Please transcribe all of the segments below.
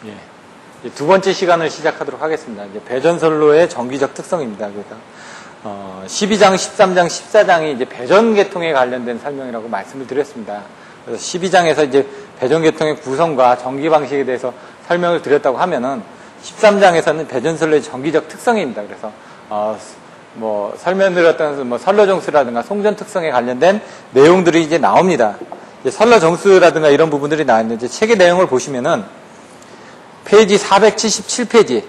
예. 이제 두 번째 시간을 시작하도록 하겠습니다. 이제 배전선로의 정기적 특성입니다. 그래서 12장, 13장, 14장이 이제 배전계통에 관련된 설명이라고 말씀을 드렸습니다. 그래서 12장에서 이제 배전계통의 구성과 전기 방식에 대해서 설명을 드렸다고 하면은 13장에서는 배전선로의 정기적 특성입니다. 그래서 설명드렸던 선로정수라든가 송전 특성에 관련된 내용들이 이제 나옵니다. 이제 선로정수라든가 이런 부분들이 나왔는데 책의 내용을 보시면은 페이지 477페이지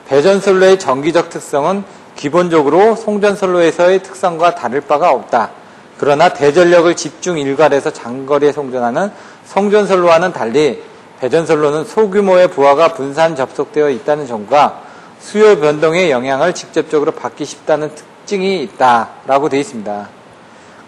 배전선로의 정기적 특성은 기본적으로 송전선로에서의 특성과 다를 바가 없다. 그러나 대전력을 집중 일괄해서 장거리에 송전하는 송전선로와는 달리 배전선로는 소규모의 부하가 분산 접속되어 있다는 점과 수요 변동의 영향을 직접적으로 받기 쉽다는 특징이 있다라고 되어 있습니다.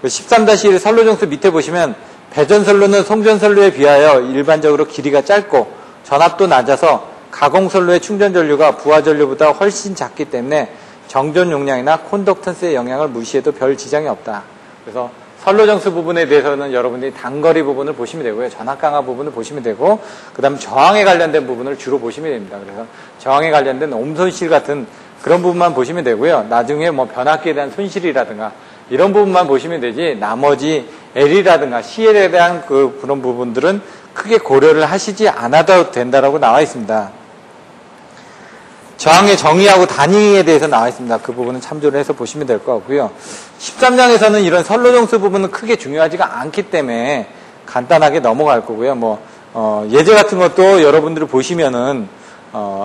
13-1 선로정수 밑에 보시면 배전선로는 송전선로에 비하여 일반적으로 길이가 짧고 전압도 낮아서 가공선로의 충전전류가 부하전류보다 훨씬 작기 때문에 정전 용량이나 콘덕턴스의 영향을 무시해도 별 지장이 없다. 그래서 선로정수 부분에 대해서는 여러분들이 단거리 부분을 보시면 되고요. 전압 강화 부분을 보시면 되고, 그 다음에 저항에 관련된 부분을 주로 보시면 됩니다. 그래서 저항에 관련된 옴손실 같은 그런 부분만 보시면 되고요. 나중에 변압기에 대한 손실이라든가 이런 부분만 보시면 되지, 나머지 L이라든가 CL에 대한 그런 부분들은 크게 고려를 하시지 않아도 된다라고 나와 있습니다. 저항의 정의하고 단위에 대해서 나와 있습니다. 그 부분은 참조를 해서 보시면 될 것 같고요. 13장에서는 이런 선로정수 부분은 크게 중요하지가 않기 때문에 간단하게 넘어갈 거고요. 예제 같은 것도 여러분들이 보시면은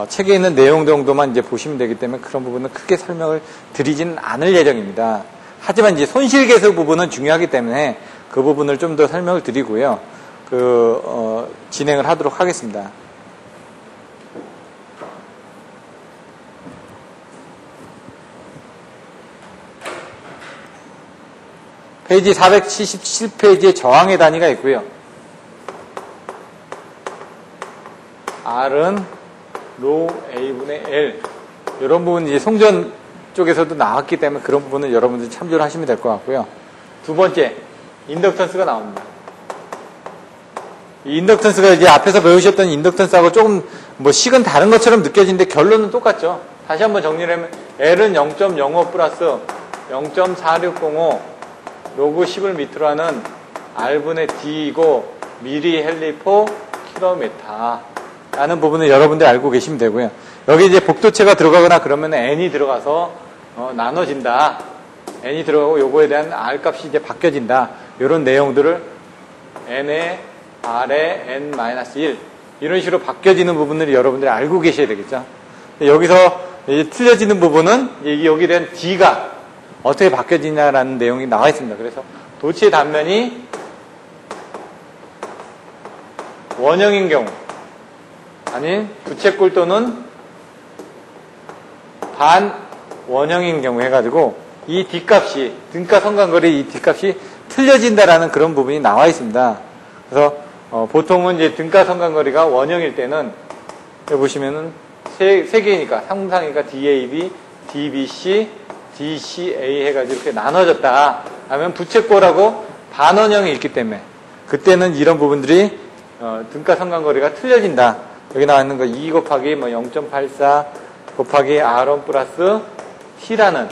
책에 있는 내용 정도만 이제 보시면 되기 때문에 그런 부분은 크게 설명을 드리지는 않을 예정입니다. 하지만 이제 손실계수 부분은 중요하기 때문에 그 부분을 좀 더 설명을 드리고요. 진행을 하도록 하겠습니다. 페이지 477페이지에 저항의 단위가 있고요. R은 로 A분의 L. 이런 부분은 이제 송전 쪽에서도 나왔기 때문에 그런 부분은 여러분들이 참조를 하시면 될 것 같고요. 두 번째, 인덕턴스가 나옵니다. 이 인덕턴스가 이제 앞에서 배우셨던 인덕턴스하고 조금 식은 다른 것처럼 느껴지는데 결론은 똑같죠. 다시 한번 정리를 하면 L은 0.05 플러스 0.4605 로그 10을 밑으로 하는 R분의 D이고 미리 헬리포 킬로미터 라는 부분을 여러분들 알고 계시면 되고요. 여기 이제 복도체가 들어가거나 그러면 N이 들어가서 나눠진다. N이 들어가고 요거에 대한 R 값이 이제 바뀌어진다. 이런 내용들을 N에 R에 N-1 이런 식으로 바뀌어지는 부분을 여러분들이 알고 계셔야 되겠죠. 여기서 이제 틀려지는 부분은 여기에 대한 D가 어떻게 바뀌어지냐라는 내용이 나와 있습니다. 그래서 도치의 단면이 원형인 경우, 아닌 부채꼴 또는 반원형인 경우 해가지고 이 D값이, 등가 성간거리 이 D값이 틀려진다라는 그런 부분이 나와 있습니다. 그래서 보통은 이제 등가 성간거리가 원형일 때는 여기 보시면은 세 개니까 상상이니까 DAB, DBC, DCA 해가지고 이렇게 나눠졌다 하면 부채꼴하고 반원형이 있기 때문에 그때는 이런 부분들이 등가 성간거리가 틀려진다. 여기 나와 있는 거 2 곱하기 0.84 곱하기 R1 플러스 T라는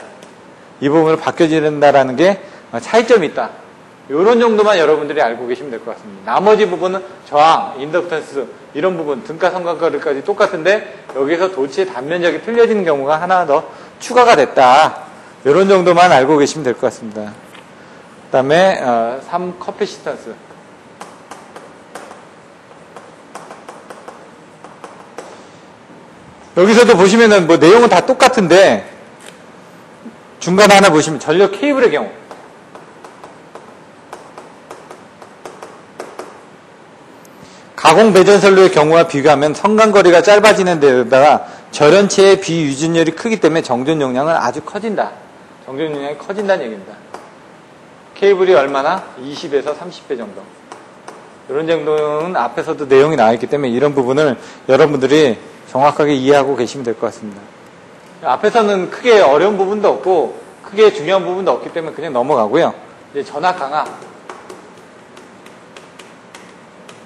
이 부분을 바뀌어진다라는 게 차이점이 있다. 이런 정도만 여러분들이 알고 계시면 될 것 같습니다. 나머지 부분은 저항, 인덕턴스 이런 부분, 등가 성간거리까지 똑같은데 여기서 도치의 단면적이 틀려지는 경우가 하나 더 추가가 됐다. 이런 정도만 알고 계시면 될 것 같습니다. 그 다음에 3 커피시턴스. 여기서도 보시면은 내용은 다 똑같은데 중간에 하나 보시면 전력 케이블의 경우 가공 배전선로의 경우와 비교하면 성간거리가 짧아지는 데다가 절연체의 비유진열이 크기 때문에 정전 용량은 아주 커진다. 정전 용량이 커진다는 얘기입니다. 케이블이 얼마나? 20에서 30배 정도. 이런 정도는 앞에서도 내용이 나와 있기 때문에 이런 부분을 여러분들이 정확하게 이해하고 계시면 될 것 같습니다. 앞에서는 크게 어려운 부분도 없고 크게 중요한 부분도 없기 때문에 그냥 넘어가고요. 이제 전압 강화.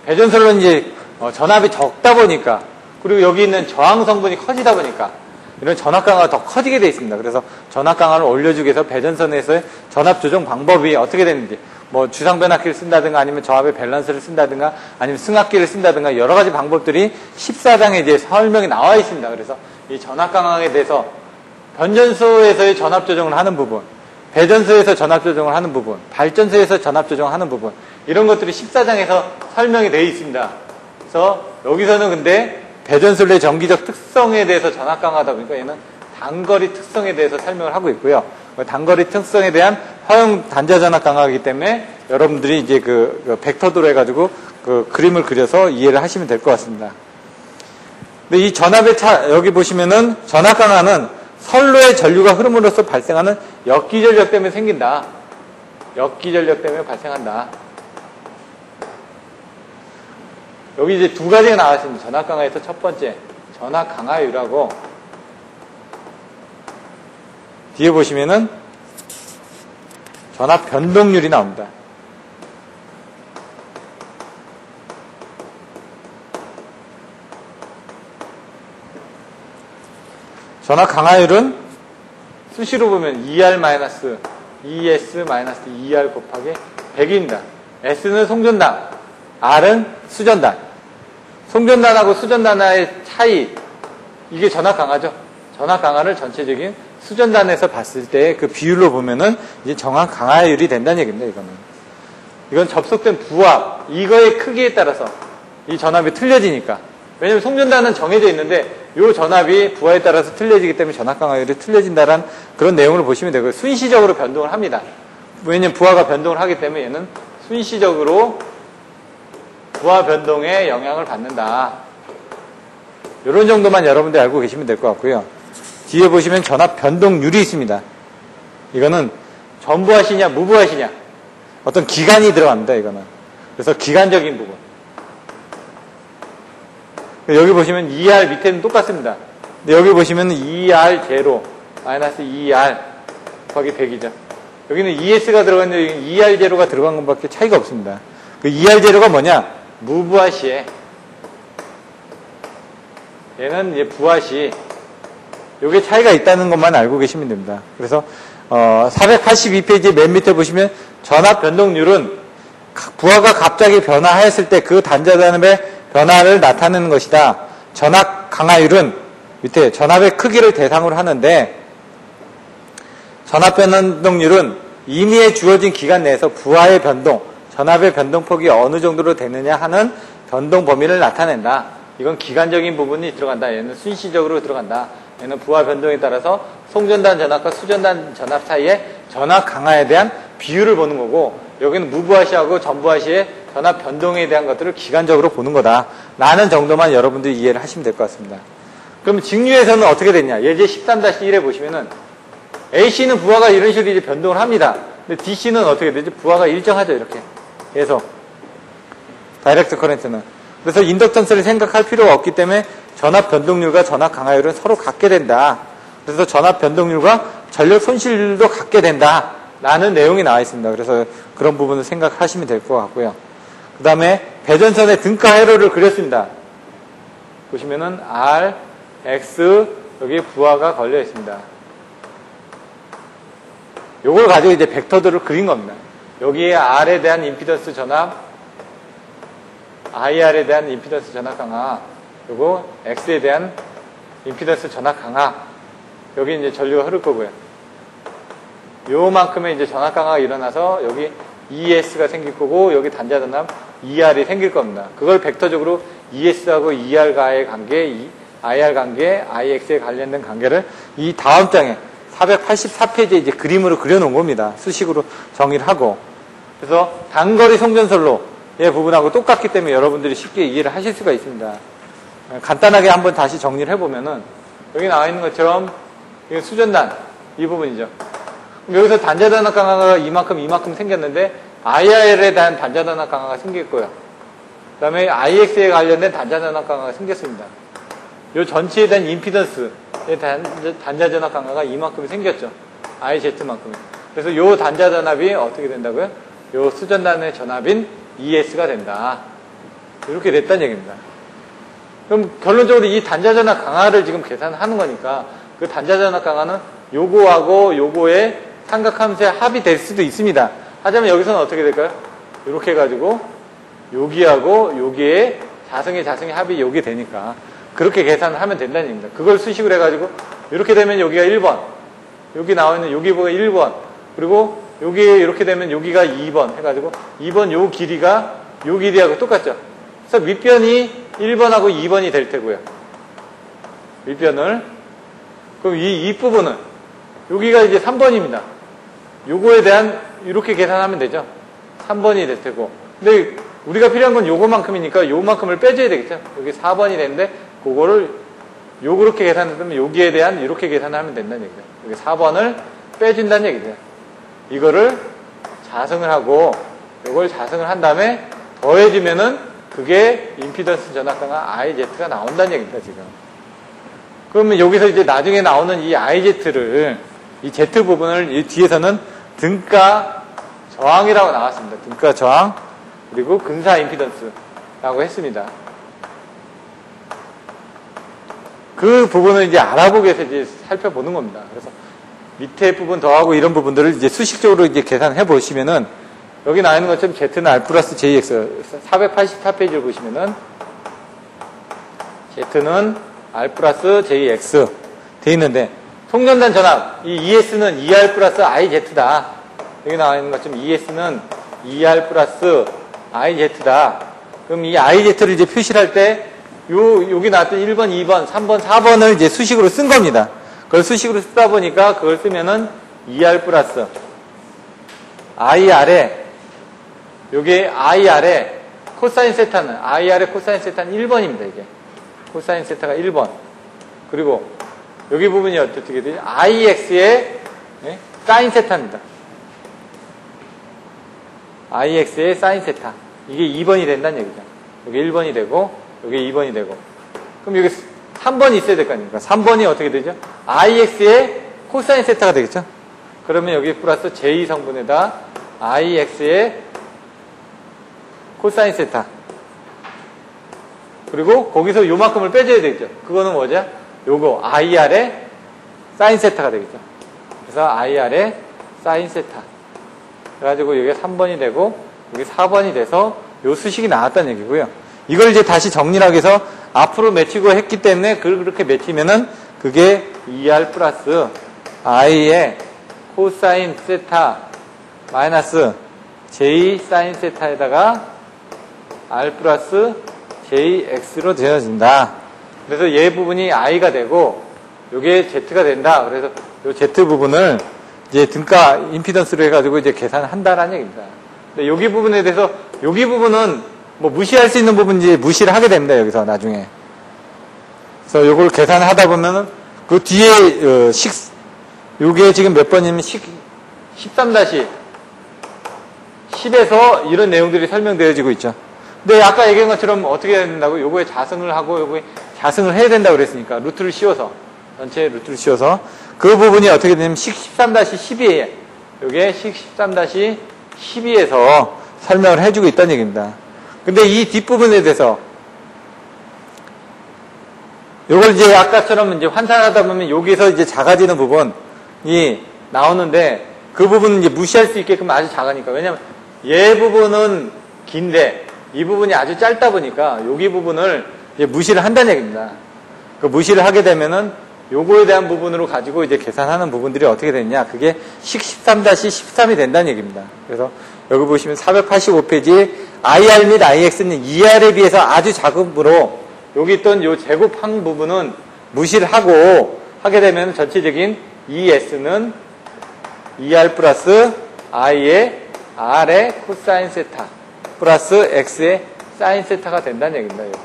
배전선로는 이제 전압이 적다 보니까 그리고 여기 있는 저항 성분이 커지다 보니까 이런 전압 강화가 더 커지게 되어 있습니다. 그래서 전압 강화를 올려주기 위해서 배전선에서의 전압 조정 방법이 어떻게 되는지, 뭐 주상 변압기를 쓴다든가 아니면 저압의 밸런스를 쓴다든가 아니면 승합기를 쓴다든가 여러 가지 방법들이 14장에 이제 설명이 나와 있습니다. 그래서 이 전압 강화에 대해서 변전소에서의 전압 조정을 하는 부분, 배전소에서 전압 조정을 하는 부분, 발전소에서 전압 조정을 하는 부분, 이런 것들이 14장에서 설명이 되어 있습니다. 그래서 여기서는 근데 배전솔의 전기적 특성에 대해서 전압 강화하다 보니까 얘는 단거리 특성에 대해서 설명을 하고 있고요. 단거리 특성에 대한 허용 단자 전압 강화이기 때문에 여러분들이 이제 그 벡터도로 해가지고 그 그림을 그려서 이해를 하시면 될 것 같습니다. 근데 이 전압의 여기 보시면은 전압 강화는 선로의 전류가 흐름으로써 발생하는 역기전력 때문에 생긴다. 역기전력 때문에 발생한다. 여기 이제 두 가지가 나왔습니다. 전압 강화에서 첫 번째, 전압 강화율하고, 뒤에 보시면은 전압 변동률이 나옵니다. 전압 강화율은 수시로 보면 ER-ES-ER 곱하기 100입니다. S는 송전단, R은 수전단. 송전단하고 수전단의 차이, 이게 전압 강화죠. 전압 강화를 전체적인 수전단에서 봤을 때 그 비율로 보면은 이제 정확 강화율이 된다는 얘기입니다, 이거는. 이건 접속된 부압, 이거의 크기에 따라서 이 전압이 틀려지니까. 왜냐면 송전단은 정해져 있는데 이 전압이 부하에 따라서 틀려지기 때문에 전압 강화율이 틀려진다는 그런 내용을 보시면 되고요. 순시적으로 변동을 합니다. 왜냐면 부하가 변동을 하기 때문에 얘는 순시적으로 부하 변동에 영향을 받는다. 이런 정도만 여러분들 알고 계시면 될 것 같고요. 뒤에 보시면 전압 변동률이 있습니다. 이거는 전부하시냐 무부하시냐 어떤 기간이 들어갑니다. 이거는. 그래서 기간적인 부분. 여기 보시면 ER 밑에는 똑같습니다. 근데 여기 보시면 ER0 마이너스 ER 곱하기 100이죠. 여기는 ES가 들어갔는데 여기는 ER0가 들어간 것밖에 차이가 없습니다. 그 ER0가 뭐냐? 무부하시에 얘는 이제 부하시, 요게 차이가 있다는 것만 알고 계시면 됩니다. 그래서 482페이지 맨 밑에 보시면 전압 변동률은 부하가 갑자기 변화했을 때 그 단자단의 변화를 나타내는 것이다. 전압 강화율은 밑에 전압의 크기를 대상으로 하는데 전압 변동률은 임의에 주어진 기간 내에서 부하의 변동, 전압의 변동폭이 어느 정도로 되느냐 하는 변동 범위를 나타낸다. 이건 기간적인 부분이 들어간다. 얘는 순시적으로 들어간다. 얘는 부하 변동에 따라서 송전단 전압과 수전단 전압 사이의 전압 강화에 대한 비율을 보는 거고, 여기는 무부하시하고 전부하시의 전압 변동에 대한 것들을 기간적으로 보는 거다. 라는 정도만 여러분들이 이해를 하시면 될 것 같습니다. 그럼 직류에서는 어떻게 됐냐? 예제 13-1에 보시면은 AC는 부하가 이런 식으로 이제 변동을 합니다. 근데 DC는 어떻게 되지? 부하가 일정하죠, 이렇게. 계속. 다이렉트 커런트는. 그래서 인덕턴스를 생각할 필요가 없기 때문에 전압 변동률과 전압 강화율은 서로 같게 된다. 그래서 전압 변동률과 전력 손실률도 같게 된다. 라는 내용이 나와 있습니다. 그래서 그런 부분을 생각하시면 될 것 같고요. 그 다음에 배전선의 등가 회로를 그렸습니다. 보시면은 R, X, 여기에 부하가 걸려 있습니다. 요걸 가지고 이제 벡터들을 그린 겁니다. 여기에 R에 대한 임피던스 전압, IR에 대한 임피던스 전압 강화, 그리고 X에 대한 임피던스 전압 강화, 여기 이제 전류가 흐를 거고요. 요만큼의 이제 전압 강화가 일어나서 여기 ES가 생길 거고, 여기 단자 전압 ER이 생길 겁니다. 그걸 벡터적으로 ES하고 ER과의 관계, IR 관계, IX에 관련된 관계를 이 다음 장에 484페이지에 이제 그림으로 그려놓은 겁니다. 수식으로 정의를 하고. 그래서 단거리 송전선로의 부분하고 똑같기 때문에 여러분들이 쉽게 이해를 하실 수가 있습니다. 간단하게 한번 다시 정리를 해보면은, 여기 나와 있는 것처럼, 이게 수전단, 이 부분이죠. 여기서 단자전압 강화가 이만큼 생겼는데, IR에 대한 단자전압 강화가 생겼고요. 그 다음에 IX에 관련된 단자전압 강화가 생겼습니다. 이 전체에 대한 임피던스의 단자전압 강화가 이만큼이 생겼죠. IZ만큼이. 그래서 이 단자전압이 어떻게 된다고요? 이 수전단의 전압인 ES가 된다. 이렇게 됐다는 얘기입니다. 그럼 결론적으로 이 단자전압 강화를 지금 계산하는 거니까 그 단자전압 강화는 요거하고 요거의 삼각함수의 합이 될 수도 있습니다. 하지만 여기서는 어떻게 될까요? 이렇게 해가지고 여기하고 여기에 자성의 합이 여기 되니까 그렇게 계산을 하면 된다는 얘기입니다. 그걸 수식을 해가지고 이렇게 되면 여기가 1번, 여기 나와 있는 여기 보가 1번, 그리고 여기 이렇게 되면 여기가 2번 해가지고 2번 요 길이가 요 길이하고 똑같죠. 그래서 윗변이 1번하고 2번이 될 테고요. 윗변을. 그럼 이 부분은 여기가 이제 3번입니다. 요거에 대한 이렇게 계산하면 되죠. 3번이 될 테고. 근데 우리가 필요한 건 요거만큼이니까 요만큼을 빼줘야 되겠죠. 여기 4번이 되는데 그거를 요렇게 계산하면 여기에 대한 이렇게 계산을 하면 된다는 얘기죠. 여기 4번을 빼준다는 얘기죠. 이거를 자성을 하고 요걸 자성을 한 다음에 더해주면은 그게 임피던스 전압 강화 IZ가 나온다는 얘기입니다, 지금. 그러면 여기서 이제 나중에 나오는 이 IZ를, 이 Z 부분을 이 뒤에서는 등가 저항이라고 나왔습니다. 등가 저항, 그리고 근사 임피던스라고 했습니다. 그 부분을 이제 알아보기 위해서 이제 살펴보는 겁니다. 그래서 밑에 부분 더하고 이런 부분들을 이제 수식적으로 이제 계산해 보시면은 여기 나와 있는 것처럼 Z는 R 플러스 JX 484페이지를 보시면은 Z는 R 플러스 JX 돼 있는데 송전단 전압 이 ES는 ER 플러스 IZ다. 여기 나와 있는 것처럼 ES는 ER 플러스 IZ다. 그럼 이 IZ를 이제 표시를 할 때 여기 나왔던 1번, 2번, 3번, 4번을 이제 수식으로 쓴 겁니다. 그걸 수식으로 쓰다 보니까 그걸 쓰면은 ER 플러스 IR에 요게 IR에 코사인 세타는 IR의 코사인 세타는 1번입니다. 이게 코사인 세타가 1번. 그리고 여기 부분이 어떻게 되죠? IX의 사인 세타입니다. IX의 사인 세타. 이게 2번이 된다는 얘기죠. 여기 1번이 되고 여기 2번이 되고. 그럼 여기 3번이 있어야 될 거 아닙니까? 3번이 어떻게 되죠? IX의 코사인 세타가 되겠죠? 그러면 여기 플러스 J 성분에다 IX의 코사인 세타. 그리고 거기서 요만큼을 빼줘야 되겠죠. 그거는 뭐죠? 요거 IR의 사인 세타가 되겠죠. 그래서 IR의 사인 세타. 그래가지고 여기가 3번이 되고 여기 4번이 돼서 요 수식이 나왔다는 얘기고요. 이걸 이제 다시 정리를 하기 위해서 앞으로 맺히고 했기 때문에 그렇게 맺히면은 그게 ER 플러스 I의 코사인 세타 마이너스 J 사인 세타에다가 R 플러스 JX로 되어진다. 그래서 얘 부분이 I가 되고 요게 Z가 된다. 그래서 요 Z 부분을 이제 등가 임피던스로 해가지고 이제 계산을 한다라는 얘기입니다. 근데 여기 부분에 대해서 여기 부분은 뭐 무시할 수 있는 부분인지 무시를 하게 됩니다. 여기서 나중에. 그래서 요걸 계산을 하다 보면은 그 뒤에 요게 지금 몇 번이면 13-10에서 이런 내용들이 설명되어지고 있죠. 근데 아까 얘기한 것처럼 어떻게 해야 된다고? 요거에 자성을 하고 요거에 자성을 해야 된다고 그랬으니까 루트를 씌워서 전체 루트를 씌워서 그 부분이 어떻게 되냐면 13-12에요. 요게 13-12에서 설명을 해주고 있다는 얘기입니다. 근데 이 뒷부분에 대해서 요걸 이제 아까처럼 이제 환산하다 보면 여기서 이제 작아지는 부분이 나오는데 그 부분은 이제 무시할 수 있게끔 아주 작으니까. 왜냐면 얘 부분은 긴데 이 부분이 아주 짧다 보니까 여기 부분을 이제 무시를 한다는 얘기입니다. 그 무시를 하게 되면은 요거에 대한 부분으로 가지고 이제 계산하는 부분들이 어떻게 되느냐. 그게 13-13이 된다는 얘기입니다. 그래서 여기 보시면 485페이지 IR 및 IX는 ER에 비해서 아주 작으므로 여기 있던 요 제곱한 부분은 무시를 하고 하게 되면 전체적인 ES는 ER 플러스 I의 R의 코사인 세타 플러스 X의 사인 세타가 된다는 얘기입니다. 여기.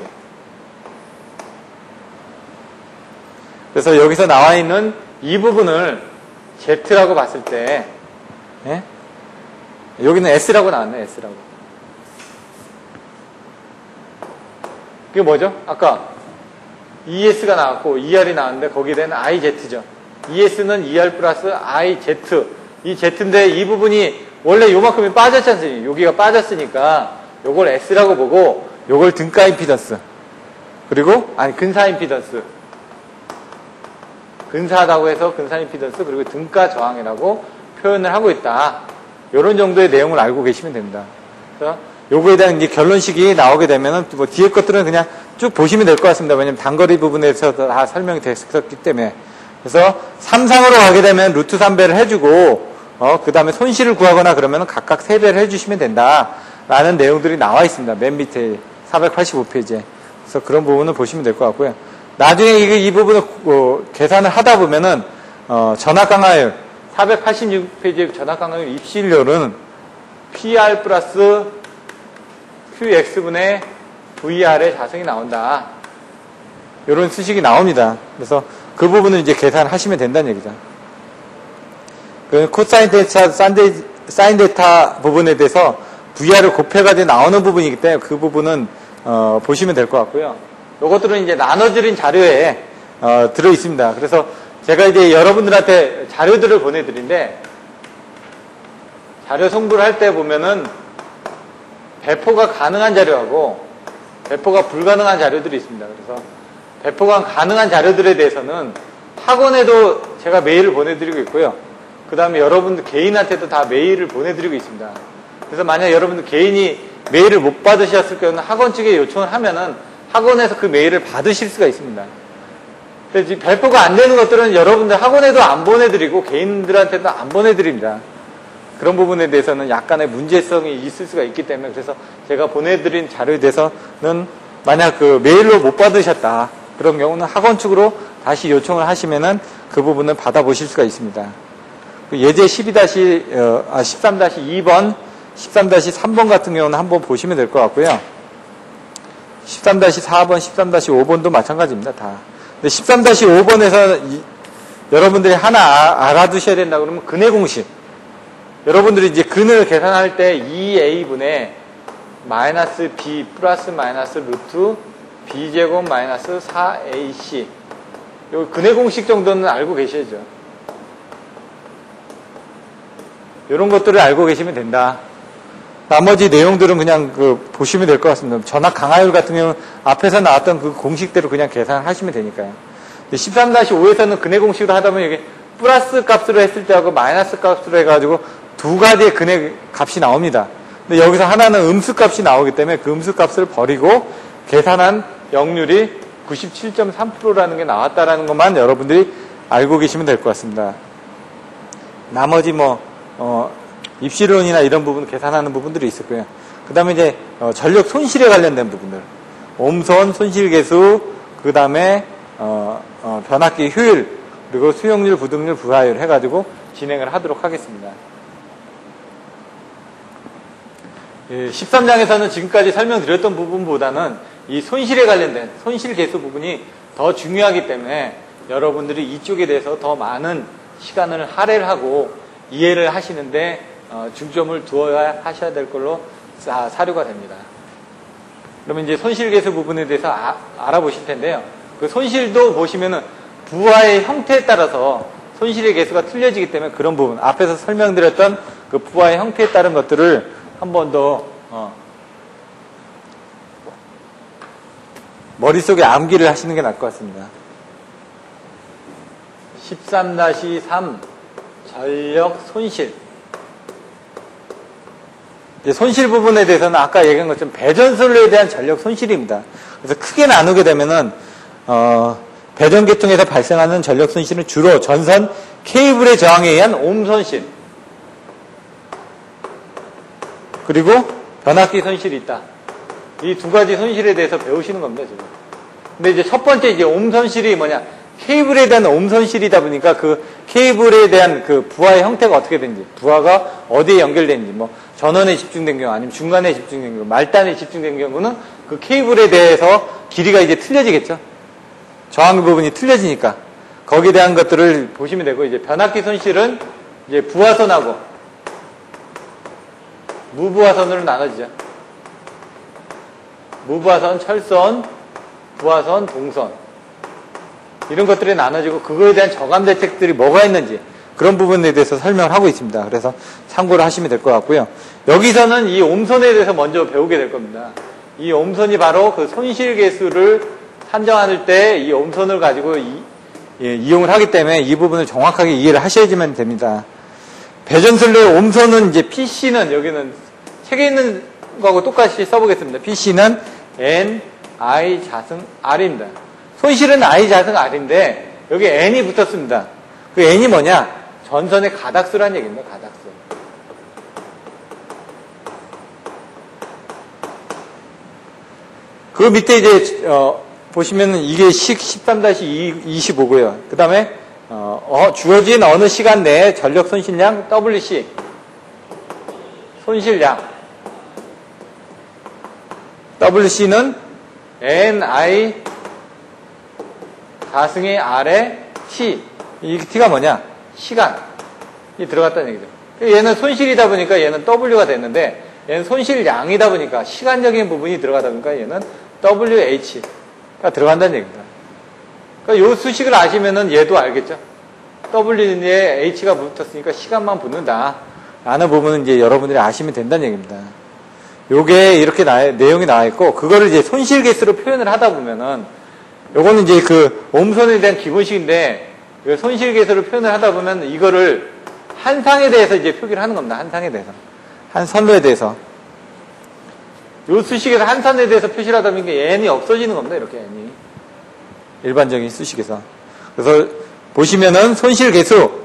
그래서 여기서 나와 있는 이 부분을 Z라고 봤을 때 여기는 S라고 나왔네. S라고. 그게 뭐죠? 아까 ES가 나왔고 ER이 나왔는데 거기에 대한 IZ죠. ES는 ER 플러스 IZ. 이 Z인데 이 부분이 원래 요만큼이 빠졌지 않습니까? 여기가 빠졌으니까 요걸 S라고 보고 요걸 등가 임피던스 그리고 근사 임피던스. 근사하다고 해서 근사 임피던스 그리고 등가 저항이라고 표현을 하고 있다. 이런 정도의 내용을 알고 계시면 됩니다. 그래서 요거에 대한 이제 결론식이 나오게 되면은 뭐 뒤에 것들은 그냥 쭉 보시면 될 것 같습니다. 왜냐면 단거리 부분에서 다 설명이 됐었기 때문에. 그래서 3상으로 가게 되면 루트 3배를 해주고 그 다음에 손실을 구하거나 그러면 각각 3배를 해주시면 된다라는 내용들이 나와 있습니다. 맨 밑에 485페이지에. 그래서 그런 부분을 보시면 될 것 같고요. 나중에 이 부분을 계산을 하다 보면은 전압 강화율 486페이지의 전압 강화율 입실률은 PR 플러스 QX분의 VR의 자성이 나온다. 이런 수식이 나옵니다. 그래서 그 부분을 이제 계산하시면 된다는 얘기죠. 그 코사인 데이터, 사인 데이터 부분에 대해서 VR을 곱해가지고 나오는 부분이기 때문에 그 부분은 보시면 될 것 같고요. 이것들은 이제 나눠드린 자료에 들어 있습니다. 그래서 제가 이제 여러분들한테 자료들을 보내드린데 자료 송부를 할 때 보면은 배포가 가능한 자료하고 배포가 불가능한 자료들이 있습니다. 그래서 배포가 가능한 자료들에 대해서는 학원에도 제가 메일을 보내드리고 있고요. 그 다음에 여러분들 개인한테도 다 메일을 보내드리고 있습니다. 그래서 만약 여러분들 개인이 메일을 못 받으셨을 경우는 학원 측에 요청을 하면은 학원에서 그 메일을 받으실 수가 있습니다. 근데 배포가 안 되는 것들은 여러분들 학원에도 안 보내드리고 개인들한테도 안 보내드립니다. 그런 부분에 대해서는 약간의 문제성이 있을 수가 있기 때문에 그래서 제가 보내드린 자료에 대해서는 만약 그 메일로 못 받으셨다 그런 경우는 학원 측으로 다시 요청을 하시면은 그 부분을 받아보실 수가 있습니다. 예제 13-2번, 13-3번 같은 경우는 한번 보시면 될 것 같고요. 13-4번, 13-5번도 마찬가지입니다. 다. 근데 13-5번에서 여러분들이 하나 알아두셔야 된다 그러면 근해 공식. 여러분들이 이제 근을 계산할 때 2a분의 마이너스 b 플러스 마이너스 루트 b제곱 마이너스 4ac. 요 근해 공식 정도는 알고 계셔야죠. 이런 것들을 알고 계시면 된다. 나머지 내용들은 그냥 보시면 될 것 같습니다. 전압 강화율 같은 경우는 앞에서 나왔던 그 공식대로 그냥 계산하시면 되니까요. 13-5에서는 근해 공식으로 하다 보면 이게 플러스 값으로 했을 때하고 마이너스 값으로 해가지고 두 가지의 근해 값이 나옵니다. 근데 여기서 하나는 음수 값이 나오기 때문에 그 음수 값을 버리고 계산한 역률이 97.3%라는 게 나왔다라는 것만 여러분들이 알고 계시면 될 것 같습니다. 나머지 입시론이나 이런 부분 계산하는 부분들이 있었고요. 그 다음에 이제 전력 손실에 관련된 부분들, 옴손, 손실계수, 그 다음에 변압기 효율, 그리고 수용률, 부등률, 부하율 해가지고 진행을 하도록 하겠습니다. 13장에서는 지금까지 설명드렸던 부분보다는 이 손실에 관련된 손실계수 부분이 더 중요하기 때문에 여러분들이 이쪽에 대해서 더 많은 시간을 할애를 하고 이해를 하시는데 중점을 두어야 하셔야 될 걸로 사료가 됩니다. 그러면 이제 손실계수 부분에 대해서 알아보실 텐데요. 그 손실도 보시면은 부하의 형태에 따라서 손실의 계수가 틀려지기 때문에 그런 부분, 앞에서 설명드렸던 그 부하의 형태에 따른 것들을 한 번 더 머릿속에 암기를 하시는 게 나을 것 같습니다. 13-3 전력 손실. 손실 부분에 대해서는 아까 얘기한 것처럼 배전선로에 대한 전력 손실입니다. 그래서 크게 나누게 되면은 배전 계통에서 발생하는 전력 손실은 주로 전선 케이블의 저항에 의한 옴 손실 그리고 변압기 손실이 있다. 이 두 가지 손실에 대해서 배우시는 겁니다, 지금. 근데 이제 첫 번째 이제 옴 손실이 뭐냐? 케이블에 대한 옴 손실이다 보니까 그 케이블에 대한 그 부하의 형태가 어떻게 되는지, 부하가 어디에 연결되는지, 전원에 집중된 경우, 아니면 중간에 집중된 경우, 말단에 집중된 경우는 그 케이블에 대해서 길이가 이제 틀려지겠죠. 저항 부분이 틀려지니까 거기에 대한 것들을 보시면 되고, 이제 변압기 손실은 이제 부하선하고 무부하선으로 나눠지죠. 무부하선, 철선, 부하선, 동선 이런 것들이 나눠지고 그거에 대한 저감 대책들이 뭐가 있는지 그런 부분에 대해서 설명을 하고 있습니다. 그래서 참고를 하시면 될 것 같고요. 여기서는 이 옴선에 대해서 먼저 배우게 될 겁니다. 이 옴선이 바로 그 손실 계수를 판정할 때 이 옴선을 가지고 이용을 하기 때문에 이 부분을 정확하게 이해를 하셔야지만 됩니다. 배전술래의 옴선은 이제 PC는 여기는 책에 있는 거하고 똑같이 써보겠습니다. PC는 N, I 자승 R입니다. 손실은 I 자승 R인데 여기 N이 붙었습니다. 그 N이 뭐냐? 전선의 가닥수라는 얘기입니다. 가닥수. 그 밑에 이제 보시면은 이게 13-25고요. 그 다음에 주어진 어느 시간 내에 전력 손실량 WC 손실량 WC는 NI 가승의 R의 T. 이 T가 뭐냐? 시간이 들어갔다는 얘기죠. 얘는 손실이다 보니까 얘는 W가 됐는데 얘는 손실량이다 보니까 시간적인 부분이 들어가다 보니까 얘는 WH가 들어간다는 얘기입니다. 그러니까 이 수식을 아시면은 얘도 알겠죠? W에 H가 붙었으니까 시간만 붙는다. 라는 부분은 이제 여러분들이 아시면 된다는 얘기입니다. 요게 이렇게 내용이 나와 있고, 그거를 이제 손실 개수로 표현을 하다 보면은, 요거는 이제 그 옴선에 대한 기본식인데, 손실 개수를 표현을 하다 보면 이거를 한 상에 대해서 이제 표기를 하는 겁니다. 한 상에 대해서. 한 선로에 대해서. 요 수식에서 한 선에 대해서 표시를 하다 보니까 n이 없어지는 겁니다. 이렇게 n이. 일반적인 수식에서. 그래서 보시면은 손실 개수.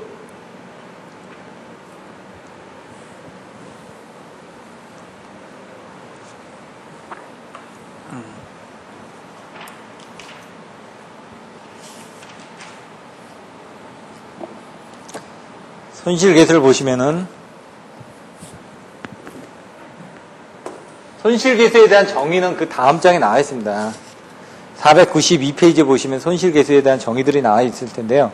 손실 개수를 보시면은 손실 개수에 대한 정의는 그 다음 장에 나와 있습니다. 492페이지에 보시면 손실 개수에 대한 정의들이 나와 있을 텐데요.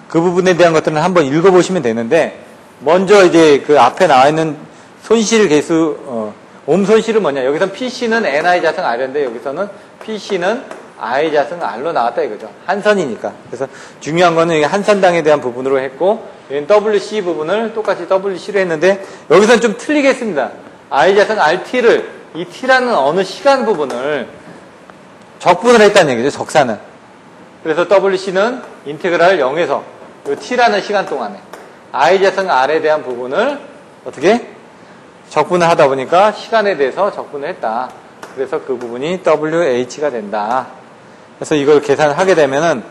그 부분에 대한 것들은 한번 읽어보시면 되는데, 먼저 이제 그 앞에 나와 있는 손실 개수, 옴손실은 뭐냐? 여기서는 PC는 NI 자승 R인데 여기서는 PC는 I 자승 R로 나왔다 이거죠. 한 선이니까. 그래서 중요한 거는 한 선당에 대한 부분으로 했고, 여기는 WC 부분을 똑같이 WC로 했는데, 여기서는 좀 틀리겠습니다. I 자승 RT를, 이 T라는 어느 시간 부분을 적분을 했다는 얘기죠. 적산을. 그래서 WC는 인테그랄 0에서 이 T라는 시간 동안에 I 자승 R에 대한 부분을 어떻게? 적분을 하다 보니까 시간에 대해서 적분을 했다. 그래서 그 부분이 WH가 된다. 그래서 이걸 계산을 하게 되면은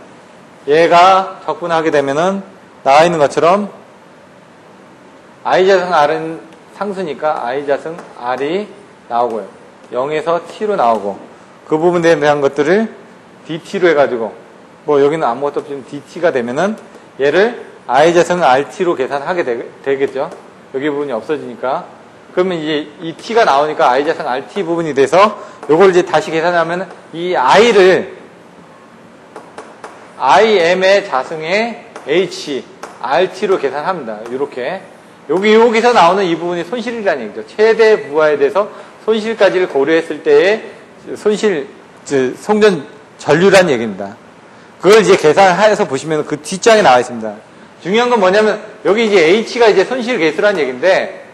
얘가 적분하게 되면은 나와 있는 것처럼 I 자승 R은 상수니까 I 자승 R이 나오고요. 0에서 T로 나오고 그 부분에 대한 것들을 DT로 해가지고 뭐 여기는 아무것도 없지만 DT가 되면은 얘를 I 자승 RT로 계산하게 되겠죠. 여기 부분이 없어지니까. 그러면 이제 이 T가 나오니까 I 자승 RT 부분이 돼서 요걸 이제 다시 계산하면 이 I를 IM의 자승의 H, RT로 계산합니다. 이렇게. 여기서 나오는 이 부분이 손실이라는 얘기죠. 최대 부하에 대해서 손실까지를 고려했을 때의 손실, 송전 전류라는 얘기입니다. 그걸 이제 계산해서 보시면 그 뒷장에 나와 있습니다. 중요한 건 뭐냐면 여기 이제 H가 이제 손실 개수라는 얘기인데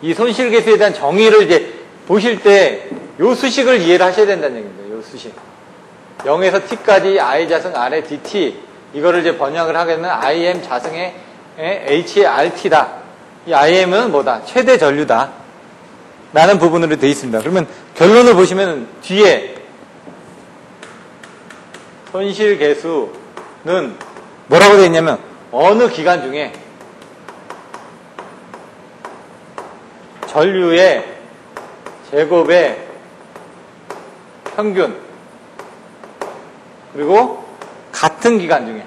이 손실 개수에 대한 정의를 이제 보실 때 요 수식을 이해를 하셔야 된다는 얘기입니다. 요 수식. 0에서 T까지 I 자승 R의 DT 이거를 이제 번역을 하게 되면 IM 자승의 H의 RT다. 이 IM은 뭐다? 최대 전류다. 라는 부분으로 되어 있습니다. 그러면 결론을 보시면 뒤에 손실 개수는 뭐라고 되어 있냐면 어느 기간 중에 전류의 제곱의 평균 그리고 같은 기간 중에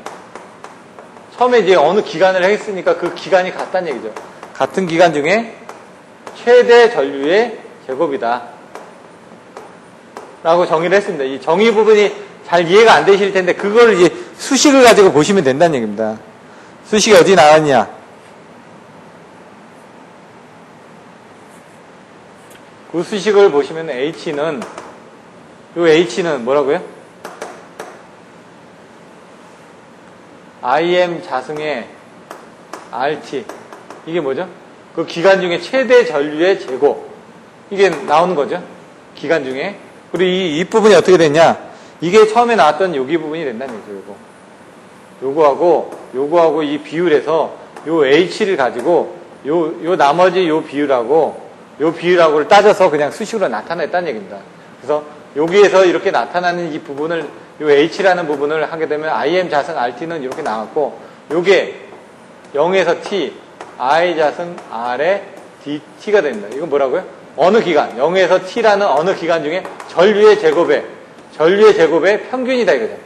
처음에 이제 어느 기간을 했으니까 그 기간이 같다는 얘기죠. 같은 기간 중에 최대 전류의 제곱이다. 라고 정의를 했습니다. 이 정의 부분이 잘 이해가 안 되실 텐데, 그걸 이제 수식을 가지고 보시면 된다는 얘기입니다. 수식이 어디 나왔냐? 그 수식을 보시면 H는, 요 H는 뭐라고요? IM 자승의 RT. 이게 뭐죠? 그 기간 중에 최대 전류의 제곱. 이게 나오는 거죠. 기간 중에. 그리고 이 부분이 어떻게 됐냐. 이게 처음에 나왔던 여기 부분이 된다는 얘기죠. 요거하고 이 비율에서 요 H를 가지고 요 나머지 요 비율하고를 따져서 그냥 수식으로 나타냈다는 얘기입니다. 그래서 여기에서 이렇게 나타나는 이 부분을 요 H라는 부분을 하게 되면 IM 자승 RT는 이렇게 나왔고 요게 0에서 T, I 자승 R에 DT가 됩니다. 이건 뭐라고요? 어느 기간, 0에서 T라는 어느 기간 중에 전류의 제곱의 평균이다 이거죠.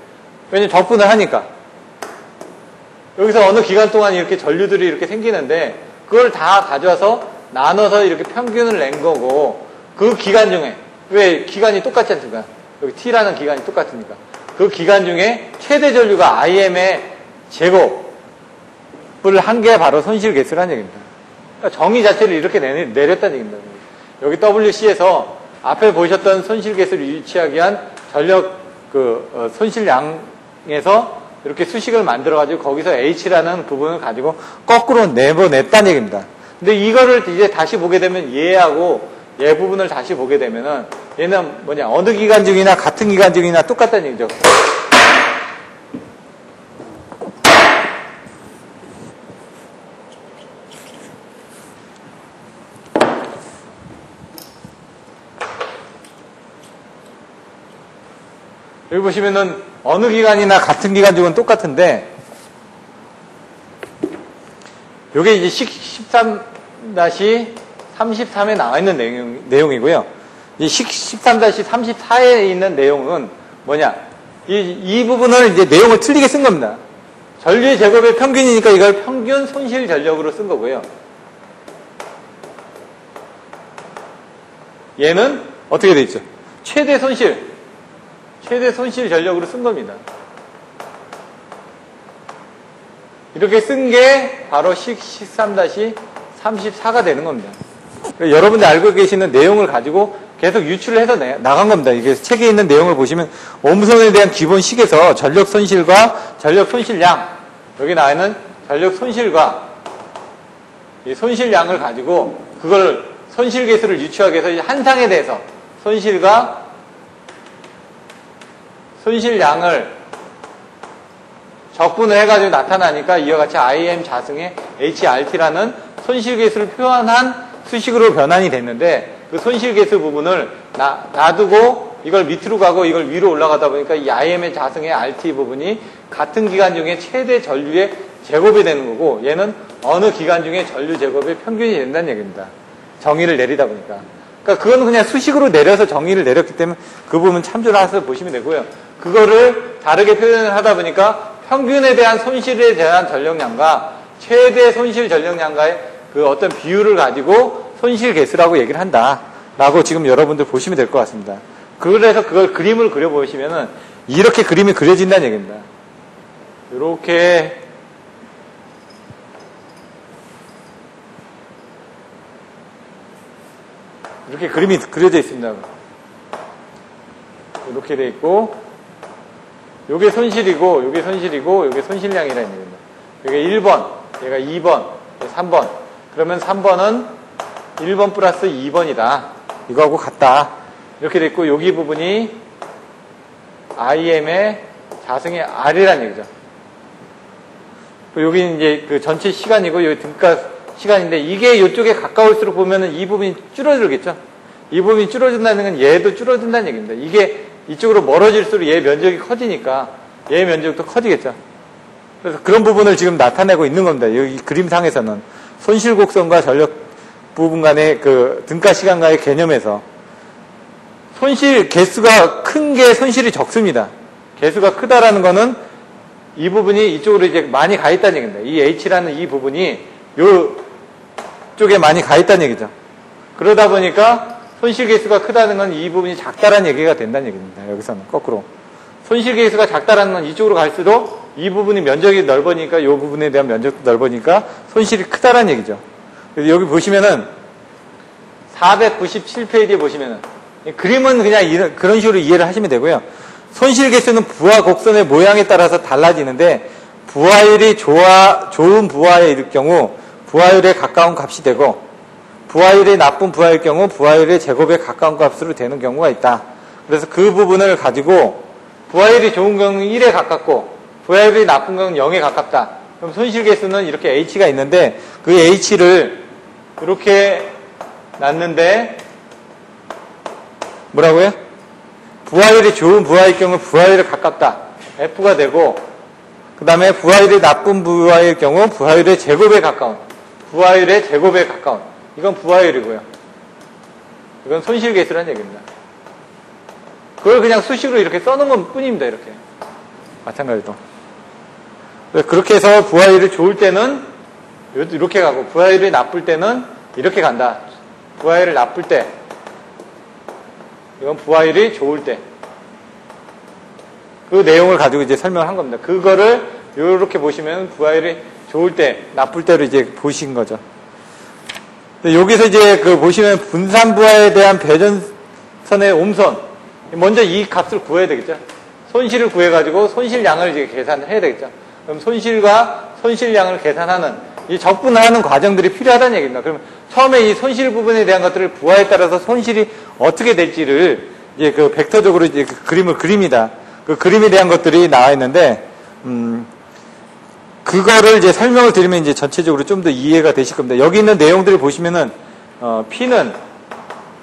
왜냐면 적분을 하니까. 여기서 어느 기간 동안 이렇게 전류들이 이렇게 생기는데 그걸 다 가져와서 나눠서 이렇게 평균을 낸 거고 그 기간 중에 왜 기간이 똑같지 않습니까? 여기 T라는 기간이 똑같으니까. 그 기간 중에 최대 전류가 IM의 제곱을 한 게 바로 손실 개수라는 얘기입니다. 그러니까 정의 자체를 이렇게 내렸다는 얘기입니다. 여기 WC에서 앞에 보셨던 손실 개수를 유치하기 위한 전력 손실량에서 이렇게 수식을 만들어가지고 거기서 H라는 부분을 가지고 거꾸로 내보냈다는 얘기입니다. 근데 이거를 이제 다시 보게 되면 얘하고 얘 부분을 다시 보게 되면은 얘는 뭐냐, 어느 기간 중이나 같은 기간 중이나 똑같다는 얘기죠. 여기 보시면은 어느 기간이나 같은 기간 중은 똑같은데 요게 이제 13-33에 나와 있는 내용이고요. 이 13-34에 있는 내용은 뭐냐? 이 부분을 이제 내용을 틀리게 쓴 겁니다. 전류의 제곱의 평균이니까 이걸 평균 손실 전력으로 쓴 거고요. 얘는 어떻게 돼 있죠? 최대 손실 전력으로 쓴 겁니다. 이렇게 쓴 게 바로 13-34가 되는 겁니다. 여러분들 알고 계시는 내용을 가지고 계속 유출을 해서 나간 겁니다. 이게 책에 있는 내용을 보시면 옴선에 대한 기본 식에서 전력 손실과 전력 손실량, 여기 나와 있는 전력 손실과 이 손실량을 가지고 그걸 손실 개수를 유추하기 위해서 한 상에 대해서 손실과 손실량을 적분을 해가지고 나타나니까 이와 같이 IM 자승의 HRT라는 손실계수를 표현한 수식으로 변환이 됐는데 그 손실계수 부분을 놔두고 이걸 밑으로 가고 이걸 위로 올라가다 보니까 이 IM의 자승의 RT 부분이 같은 기간 중에 최대 전류의 제곱이 되는 거고 얘는 어느 기간 중에 전류 제곱의 평균이 된다는 얘기입니다. 정의를 내리다 보니까. 그러니까 그건 그냥 수식으로 내려서 정의를 내렸기 때문에 그 부분 참조를 해서 보시면 되고요. 그거를 다르게 표현을 하다 보니까 평균에 대한 손실에 대한 전력량과 최대 손실 전력량과의 그 어떤 비율을 가지고 손실 개수라고 얘기를 한다라고 지금 여러분들 보시면 될 것 같습니다. 그래서 그걸 그림을 그려보시면은 이렇게 그림이 그려진다는 얘기입니다. 이렇게 그림이 그려져 있습니다. 이렇게 돼 있고 요게 손실이고 요게 손실이고 요게 손실량이라는 얘기입니다. 요게 1번, 얘가 2번, 3번. 그러면 3번은 1번 플러스 2번이다. 이거하고 같다. 이렇게 돼 있고 여기 부분이 IM의 자승의 R이라는 얘기죠. 여기 이제 그 전체 시간이고 여기 등가 시간인데 이게 이쪽에 가까울수록 보면은 이 부분이 줄어들겠죠. 이 부분이 줄어든다는 건 얘도 줄어든다는 얘기입니다. 이게 이쪽으로 멀어질수록 얘 면적이 커지니까 얘 면적도 커지겠죠. 그래서 그런 부분을 지금 나타내고 있는 겁니다. 여기 그림상에서는 손실 곡선과 전력 부분 간의 그 등가 시간과의 개념에서 손실 개수가 큰 게 손실이 적습니다. 개수가 크다라는 거는 이 부분이 이쪽으로 이제 많이 가 있다는 얘기입니다. 이 H라는 이 부분이 이쪽에 많이 가 있다는 얘기죠. 그러다 보니까 손실 개수가 크다는 건 이 부분이 작다라는 얘기가 된다는 얘기입니다. 여기서는 거꾸로. 손실 개수가 작다라는 건 이쪽으로 갈수록 이 부분이 면적이 넓으니까 이 부분에 대한 면적도 넓으니까 손실이 크다라는 얘기죠. 그래서 여기 보시면은 497페이지에 보시면은 그림은 그냥 그런 식으로 이해를 하시면 되고요. 손실 개수는 부하 곡선의 모양에 따라서 달라지는데 부하율이 좋은 부하율일 경우 부하율에 가까운 값이 되고 부하율이 나쁜 부하일 경우 부하율의 제곱에 가까운 값으로 되는 경우가 있다. 그래서 그 부분을 가지고 부하율이 좋은 경우는 1에 가깝고 부하율이 나쁜 경우는 0에 가깝다. 그럼 손실계수는 이렇게 H가 있는데 그 H를 이렇게 놨는데 뭐라고요? 부하율이 좋은 부하일 경우 부하율에 가깝다. F가 되고 그 다음에 부하율이 나쁜 부하일 경우 부하율의 제곱에 가까운 부하율의 제곱에 가까운 이건 부하율이고요. 이건 손실계수라는 얘기입니다. 그걸 그냥 수식으로 이렇게 써놓은 것 뿐입니다. 이렇게 마찬가지로 그렇게 해서 부하율이 좋을 때는 이렇게 가고 부하율이 나쁠 때는 이렇게 간다. 부하율이 나쁠 때 이건 부하율이 좋을 때 그 내용을 가지고 이제 설명을 한 겁니다. 그거를 이렇게 보시면 부하율이 좋을 때, 나쁠 때로 이제 보신 거죠. 여기서 이제 그 보시면 분산 부하에 대한 배전선의 옴선. 먼저 이 값을 구해야 되겠죠. 손실을 구해가지고 손실량을 이제 계산을 해야 되겠죠. 그럼 손실과 손실량을 계산하는 이 적분하는 과정들이 필요하다는 얘기입니다. 그러면 처음에 이 손실 부분에 대한 것들을 부하에 따라서 손실이 어떻게 될지를 이제 그 벡터적으로 이제 그 그림을 그립니다. 그 그림에 대한 것들이 나와 있는데, 그거를 이제 설명을 드리면 이제 전체적으로 좀 더 이해가 되실 겁니다. 여기 있는 내용들을 보시면은, P는,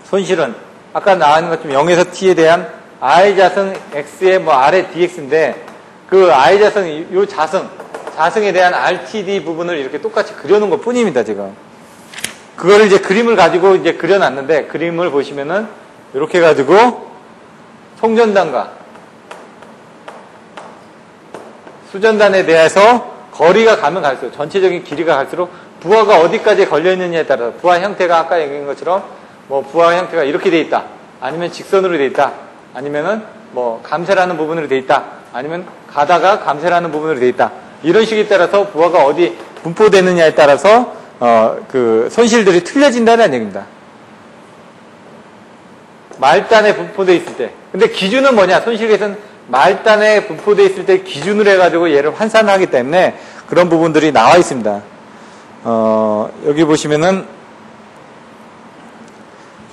손실은, 아까 나와 있는 것처럼 0에서 T에 대한 I자승 X의 뭐 R의 DX인데, 그 I자승, 요 자승에 대한 RTD 부분을 이렇게 똑같이 그려놓은 것 뿐입니다, 지금. 그거를 이제 그림을 가지고 이제 그려놨는데, 그림을 보시면은, 이렇게 가지고, 송전단과 수전단에 대해서 거리가 가면 갈수록 전체적인 길이가 갈수록 부하가 어디까지 걸려있느냐에 따라서 부하 형태가 아까 얘기한 것처럼 뭐 부하 형태가 이렇게 돼 있다 아니면 직선으로 돼 있다 아니면은 뭐 감쇄라는 부분으로 돼 있다 아니면 가다가 감쇄라는 부분으로 돼 있다 이런 식에 따라서 부하가 어디 분포되느냐에 따라서 그 손실들이 틀려진다는 얘기입니다. 말단에 분포되어 있을 때 근데 기준은 뭐냐 손실계에서는 말단에 분포되어 있을 때 기준으로 해가지고 얘를 환산하기 때문에 그런 부분들이 나와 있습니다. 여기 보시면은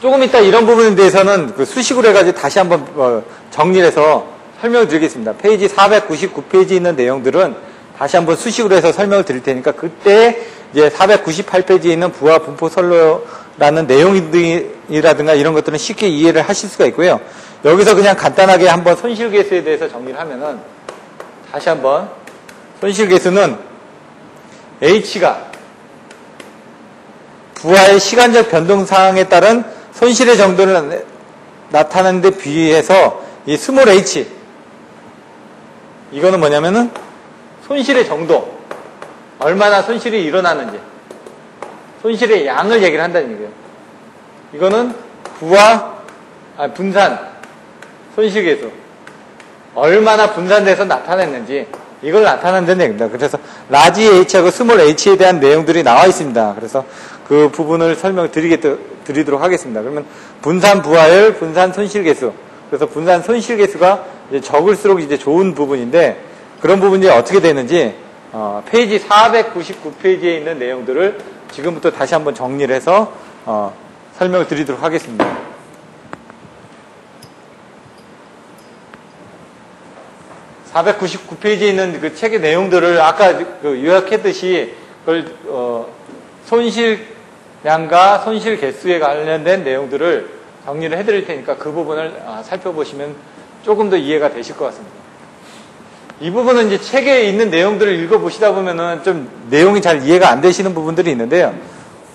조금 이따 이런 부분에 대해서는 그 수식으로 해가지고 다시 한번 정리를 해서 설명을 드리겠습니다. 페이지 499페이지 있는 내용들은 다시 한번 수식으로 해서 설명을 드릴 테니까 그때 이제 498페이지에 있는 부하 분포 선로라는 내용이라든가 이런 것들은 쉽게 이해를 하실 수가 있고요. 여기서 그냥 간단하게 한번 손실계수에 대해서 정리를 하면은 다시 한번 손실계수는 H가 부하의 시간적 변동사항에 따른 손실의 정도를 나타내는 데 비해서 이 스몰 h 이거는 뭐냐면은 손실의 정도 얼마나 손실이 일어나는지 손실의 양을 얘기를 한다는 얘기예요. 이거는 분산 손실계수 얼마나 분산돼서 나타냈는지 이걸 나타낸다는 얘기입니다. 그래서 라지 h하고 스몰 h에 대한 내용들이 나와 있습니다. 그래서 그 부분을 설명드리도록 하겠습니다. 그러면 분산 부하율, 분산 손실계수. 그래서 분산 손실계수가 이제 적을수록 이제 좋은 부분인데 그런 부분이 어떻게 되는지 페이지 499페이지에 있는 내용들을 지금부터 다시 한번 정리를 해서 설명을 드리도록 하겠습니다. (499페이지에) 있는 그 책의 내용들을 아까 그 요약했듯이 그걸 손실량과 손실 개수에 관련된 내용들을 정리를 해드릴 테니까 그 부분을 살펴보시면 조금 더 이해가 되실 것 같습니다. 이 부분은 이제 책에 있는 내용들을 읽어보시다 보면은 좀 내용이 잘 이해가 안 되시는 부분들이 있는데요.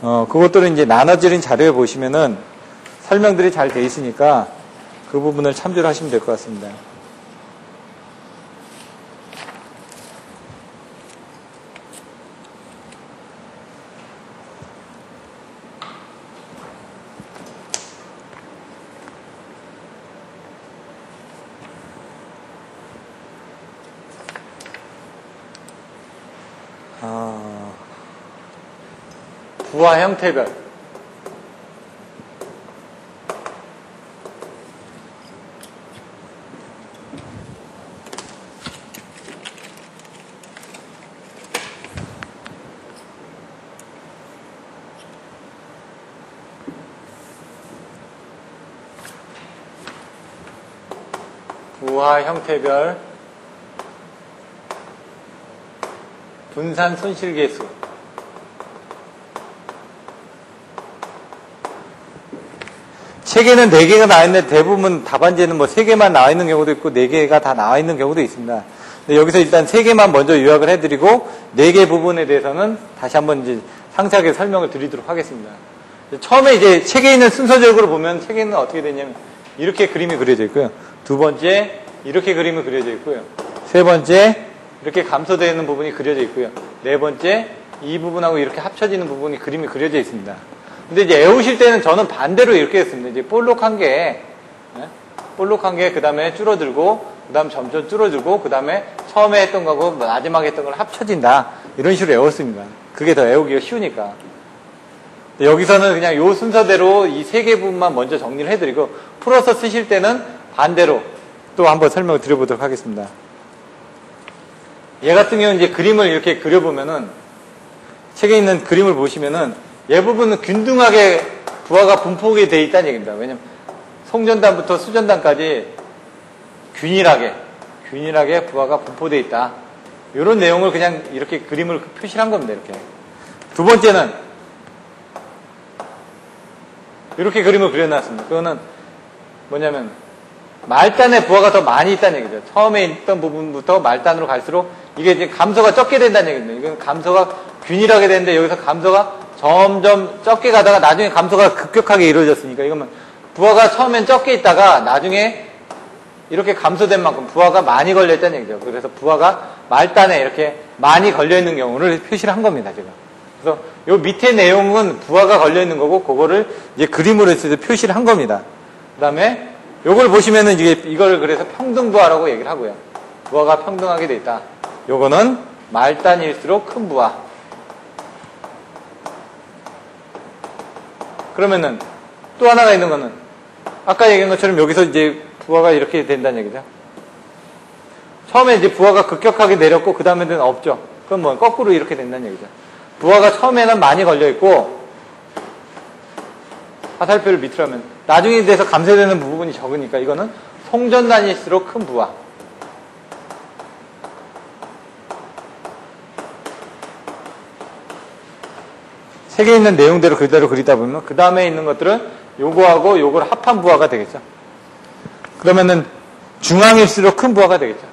그것들은 이제 나눠드린 자료에 보시면은 설명들이 잘 돼 있으니까 그 부분을 참조를 하시면 될 것 같습니다. 부하 형태별 부하 형태별 분산 손실계수. 책에는 4개가 나와 있는데 대부분 답안지에는 뭐 3개만 나와 있는 경우도 있고 4개가 다 나와 있는 경우도 있습니다. 근데 여기서 일단 3개만 먼저 요약을 해드리고 4개 부분에 대해서는 다시 한번 이제 상세하게 설명을 드리도록 하겠습니다. 처음에 이제 책에 있는 순서적으로 보면 책에는 어떻게 되냐면 이렇게 그림이 그려져 있고요. 두 번째 이렇게 그림이 그려져 있고요. 세 번째 이렇게 감소되어 있는 부분이 그려져 있고요. 네 번째 이 부분하고 이렇게 합쳐지는 부분이 그림이 그려져 있습니다. 근데 이제 외우실 때는 저는 반대로 이렇게 했습니다. 이제 볼록한 게 그 다음에 줄어들고, 그 다음 점점 줄어들고, 그 다음에 처음에 했던 거고 마지막에 했던 걸 합쳐진다. 이런 식으로 외웠습니다. 그게 더 외우기가 쉬우니까. 여기서는 그냥 요 순서대로 이 3개 부분만 먼저 정리를 해드리고, 풀어서 쓰실 때는 반대로 또 한번 설명을 드려보도록 하겠습니다. 얘 같은 경우는 이제 그림을 이렇게 그려보면은, 책에 있는 그림을 보시면은, 얘 부분은 균등하게 부하가 분포가 되어 있다는 얘기입니다. 왜냐면, 송전단부터 수전단까지 균일하게 부하가 분포되어 있다. 이런 내용을 그냥 이렇게 그림을 표시를 한 겁니다. 이렇게. 두 번째는, 이렇게 그림을 그려놨습니다. 그거는 뭐냐면, 말단에 부하가 더 많이 있다는 얘기죠. 처음에 있던 부분부터 말단으로 갈수록 이게 이제 감소가 적게 된다는 얘기입니다. 이건 감소가 균일하게 되는데 여기서 감소가 점점 적게 가다가 나중에 감소가 급격하게 이루어졌으니까 이거는 부하가 처음엔 적게 있다가 나중에 이렇게 감소된 만큼 부하가 많이 걸려있다는 얘기죠. 그래서 부하가 말단에 이렇게 많이 걸려있는 경우를 표시를 한 겁니다, 제가. 그래서 요 밑에 내용은 부하가 걸려있는 거고, 그거를 이제 그림으로 해서 표시를 한 겁니다. 그 다음에 요걸 보시면은 이걸 그래서 평등부하라고 얘기를 하고요. 부하가 평등하게 돼 있다. 요거는 말단일수록 큰 부하. 그러면은 또 하나가 있는 거는 아까 얘기한 것처럼 여기서 이제 부하가 이렇게 된다는 얘기죠. 처음에 이제 부하가 급격하게 내렸고 그 다음에는 없죠. 그럼 뭐 거꾸로 이렇게 된다는 얘기죠. 부하가 처음에는 많이 걸려 있고 화살표를 밑으로 하면 나중에 돼서 감소되는 부분이 적으니까 이거는 송전단일수록 큰 부하. 책에 있는 내용대로 그대로 그리다 보면 그 다음에 있는 것들은 요거하고 요걸 합한 부하가 되겠죠. 그러면은 중앙일수록 큰 부하가 되겠죠.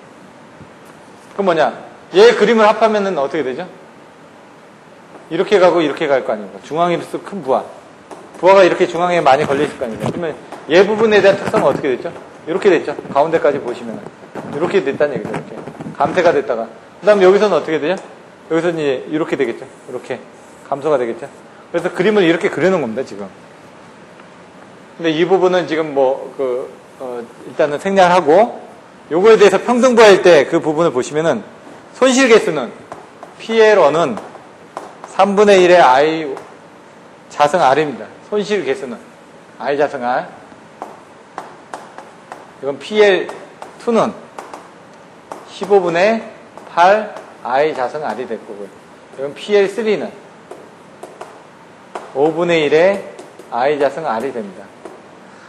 그럼 뭐냐? 얘 그림을 합하면은 어떻게 되죠? 이렇게 가고 이렇게 갈 거 아닙니까? 중앙일수록 큰 부하. 부하가 이렇게 중앙에 많이 걸려있을 거 아닙니까? 그러면 얘 부분에 대한 특성은 어떻게 됐죠? 이렇게 됐죠. 가운데까지 보시면은. 이렇게 됐다는 얘기죠. 이렇게. 감퇴가 됐다가. 그 다음에 여기서는 어떻게 되죠? 여기서는 이제 이렇게 되겠죠. 이렇게. 감소가 되겠죠. 그래서 그림을 이렇게 그려놓은 겁니다, 지금. 근데 이 부분은 지금 일단은 생략하고, 요거에 대해서 평등부하일 때 그 부분을 보시면은, 손실계수는, PL1은 3분의 1의 I 자승 R입니다. 손실계수는, I 자승 R. 이건 PL2는 15분의 8 I 자승 R이 될 거고요. 이건 PL3는 5분의 1의 I 자승 R이 됩니다.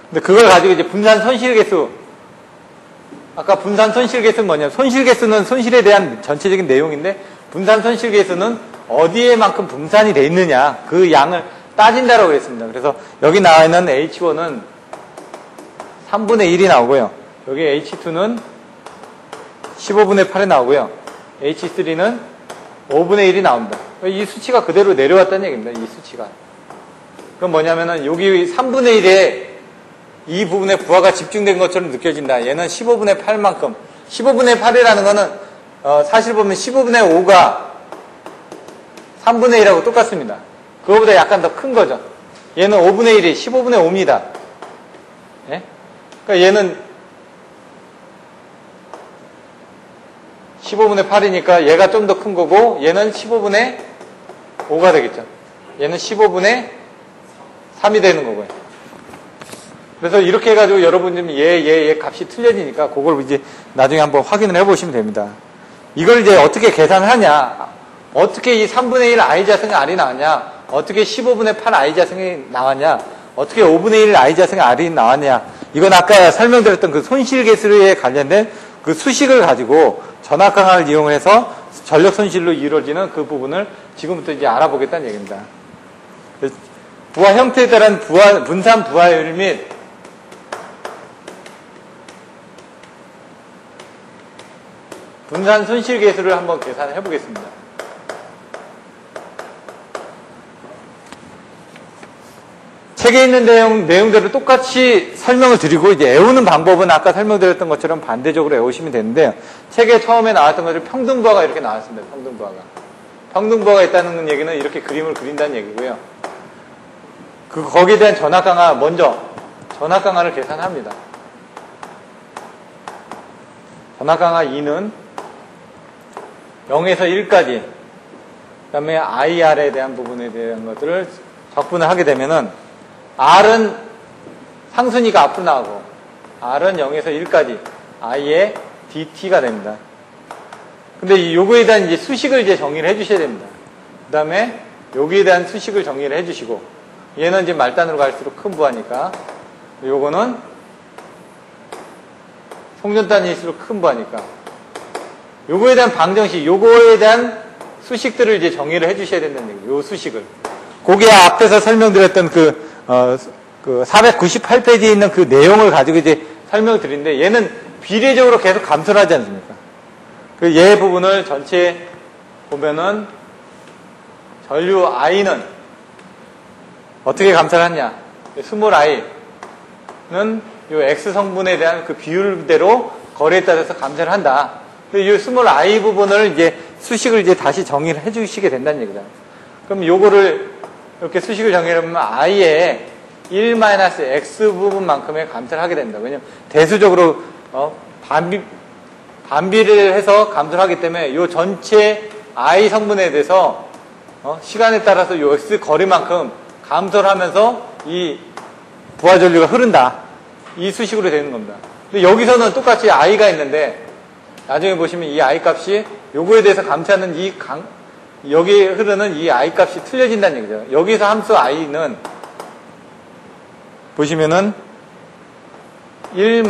근데 그걸 가지고 이제 분산 손실계수. 아까 분산 손실계수는 뭐냐면, 손실계수는 손실에 대한 전체적인 내용인데, 분산 손실계수는 어디에만큼 분산이 돼 있느냐, 그 양을 따진다라고 했습니다. 그래서 여기 나와 있는 H1은 3분의 1이 나오고요. 여기 H2는 15분의 8이 나오고요. H3는 5분의 1이 나옵니다. 이 수치가 그대로 내려왔다는 얘기입니다. 이 수치가. 그건 뭐냐면은 여기 3분의 1에 이 부분에 부하가 집중된 것처럼 느껴진다. 얘는 15분의 8만큼. 15분의 8이라는 거는 사실 보면 15분의 5가 3분의 1하고 똑같습니다. 그거보다 약간 더 큰 거죠. 얘는 5분의 1이 15분의 5입니다. 예? 그러니까 얘는 15분의 8이니까 얘가 좀 더 큰 거고, 얘는 15분의 5가 되겠죠. 얘는 15분의 3이 되는 거고요. 그래서 이렇게 해가지고 여러분들이 얘 값이 틀려지니까 그걸 이제 나중에 한번 확인을 해보시면 됩니다. 이걸 이제 어떻게 계산을 하냐, 어떻게 이 3분의 1 I자승의 R이 나왔냐, 어떻게 15분의 8 I자승이 나왔냐, 어떻게 5분의 1 I자승의 R이 나왔냐, 이건 아까 설명드렸던 그 손실계수에 관련된 그 수식을 가지고 전압 강화를 이용해서 전력 손실로 이루어지는 그 부분을 지금부터 이제 알아보겠다는 얘기입니다. 부하 형태에 따른 분산 부하율 및 분산 손실 계수를 한번 계산해 보겠습니다. 책에 있는 내용대로 똑같이 설명을 드리고 이제 외우는 방법은 아까 설명드렸던 것처럼 반대적으로 외우시면 되는데 책에 처음에 나왔던 것처럼 평등부하가 이렇게 나왔습니다. 평등부하가 있다는 얘기는 이렇게 그림을 그린다는 얘기고요. 거기에 대한 전압 강화 먼저 전압 강화를 계산합니다. 전압 강화 2는 0에서 1까지 그 다음에 IR에 대한 부분에 대한 것들을 적분을 하게 되면은 R은 상순위가 앞으로 나오고 R은 0에서 1까지 I의 DT가 됩니다. 근데 요거에 대한 이제 수식을 이제 정의를 해 주셔야 됩니다. 그 다음에 여기에 대한 수식을 정의를 해 주시고 얘는 이제 말단으로 갈수록 큰 부하니까 요거는 송전단일수록 큰 부하니까 요거에 대한 방정식, 요거에 대한 수식들을 이제 정의를 해 주셔야 된다는 얘기예요. 요 수식을. 거기에 앞에서 설명드렸던 그 498페이지에 있는 그 내용을 가지고 이제 설명드리는데 얘는 비례적으로 계속 감소를 하지 않습니까? 그 얘 부분을 전체 보면은 전류 I는 어떻게 감소를 하냐? 스몰 I는 요 X 성분에 대한 그 비율대로 거리에 따라서 감소를 한다. 이 스몰 I 부분을 이제 수식을 이제 다시 정의를 해 주시게 된다는 얘기다. 그럼 요거를 이렇게 수식을 정의하면 I의 1-X 부분만큼의 감소를 하게 됩니다. 왜냐면 대수적으로 반비를 해서 감소를 하기 때문에 요 전체 I 성분에 대해서 시간에 따라서 요 X 거리만큼 감소를 하면서 이 부하전류가 흐른다. 이 수식으로 되는 겁니다. 근데 여기서는 똑같이 I가 있는데 나중에 보시면 이 I 값이 요거에 대해서 감소하는 여기 흐르는 이 I 값이 틀려진다는 얘기죠. 여기서 함수 I는 보시면은 1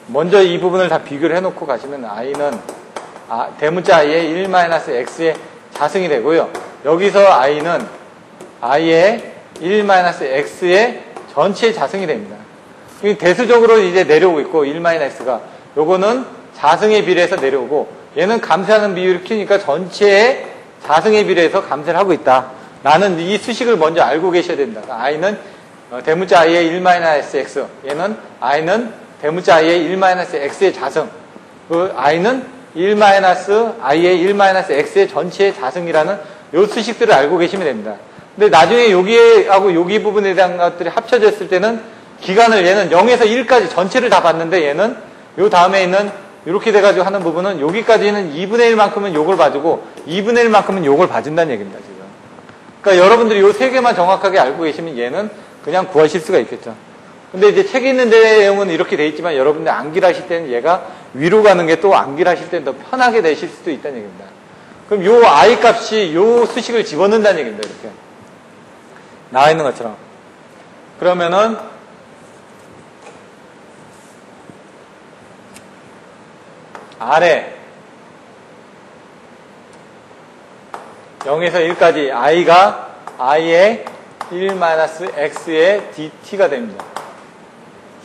먼저 이 부분을 다 비교를 해놓고 가시면 I는 대문자 I의 1-X의 자승이 되고요. 여기서 I는 I의 1-X의 전체 자승이 됩니다. 대수적으로 이제 내려오고 있고 1-X가 요거는 자승에 비례해서 내려오고 얘는 감소하는 비율을 키우니까 전체의 자승에 비례해서 감소를 하고 있다. 라는 이 수식을 먼저 알고 계셔야 된다. I는 대문자 I의 1-X 얘는 I는 대문자 I의 1-X의 자승 그 I는 1-I의 1-X의 전체의 자승이라는 요 수식들을 알고 계시면 됩니다. 근데 나중에 여기하고 여기 부분에 대한 것들이 합쳐졌을 때는 기간을 얘는 0에서 1까지 전체를 다 봤는데 얘는 요 다음에 있는 이렇게 돼가지고 하는 부분은 여기까지는 2분의 1만큼은 요걸 봐주고 2분의 1만큼은 요걸 봐준다는 얘기입니다, 지금. 그러니까 여러분들이 요 세 개만 정확하게 알고 계시면 얘는 그냥 구하실 수가 있겠죠. 근데 이제 책에 있는 내용은 이렇게 돼 있지만 여러분들 암기하실 때는 얘가 위로 가는 게 또 암기하실 때는 더 편하게 되실 수도 있다는 얘기입니다. 그럼 요 I 값이 요 수식을 집어넣는다는 얘기입니다, 이렇게. 나와 있는 것처럼. 그러면은 아래 0에서 1까지 I가 I의 1-X의 DT가 됩니다.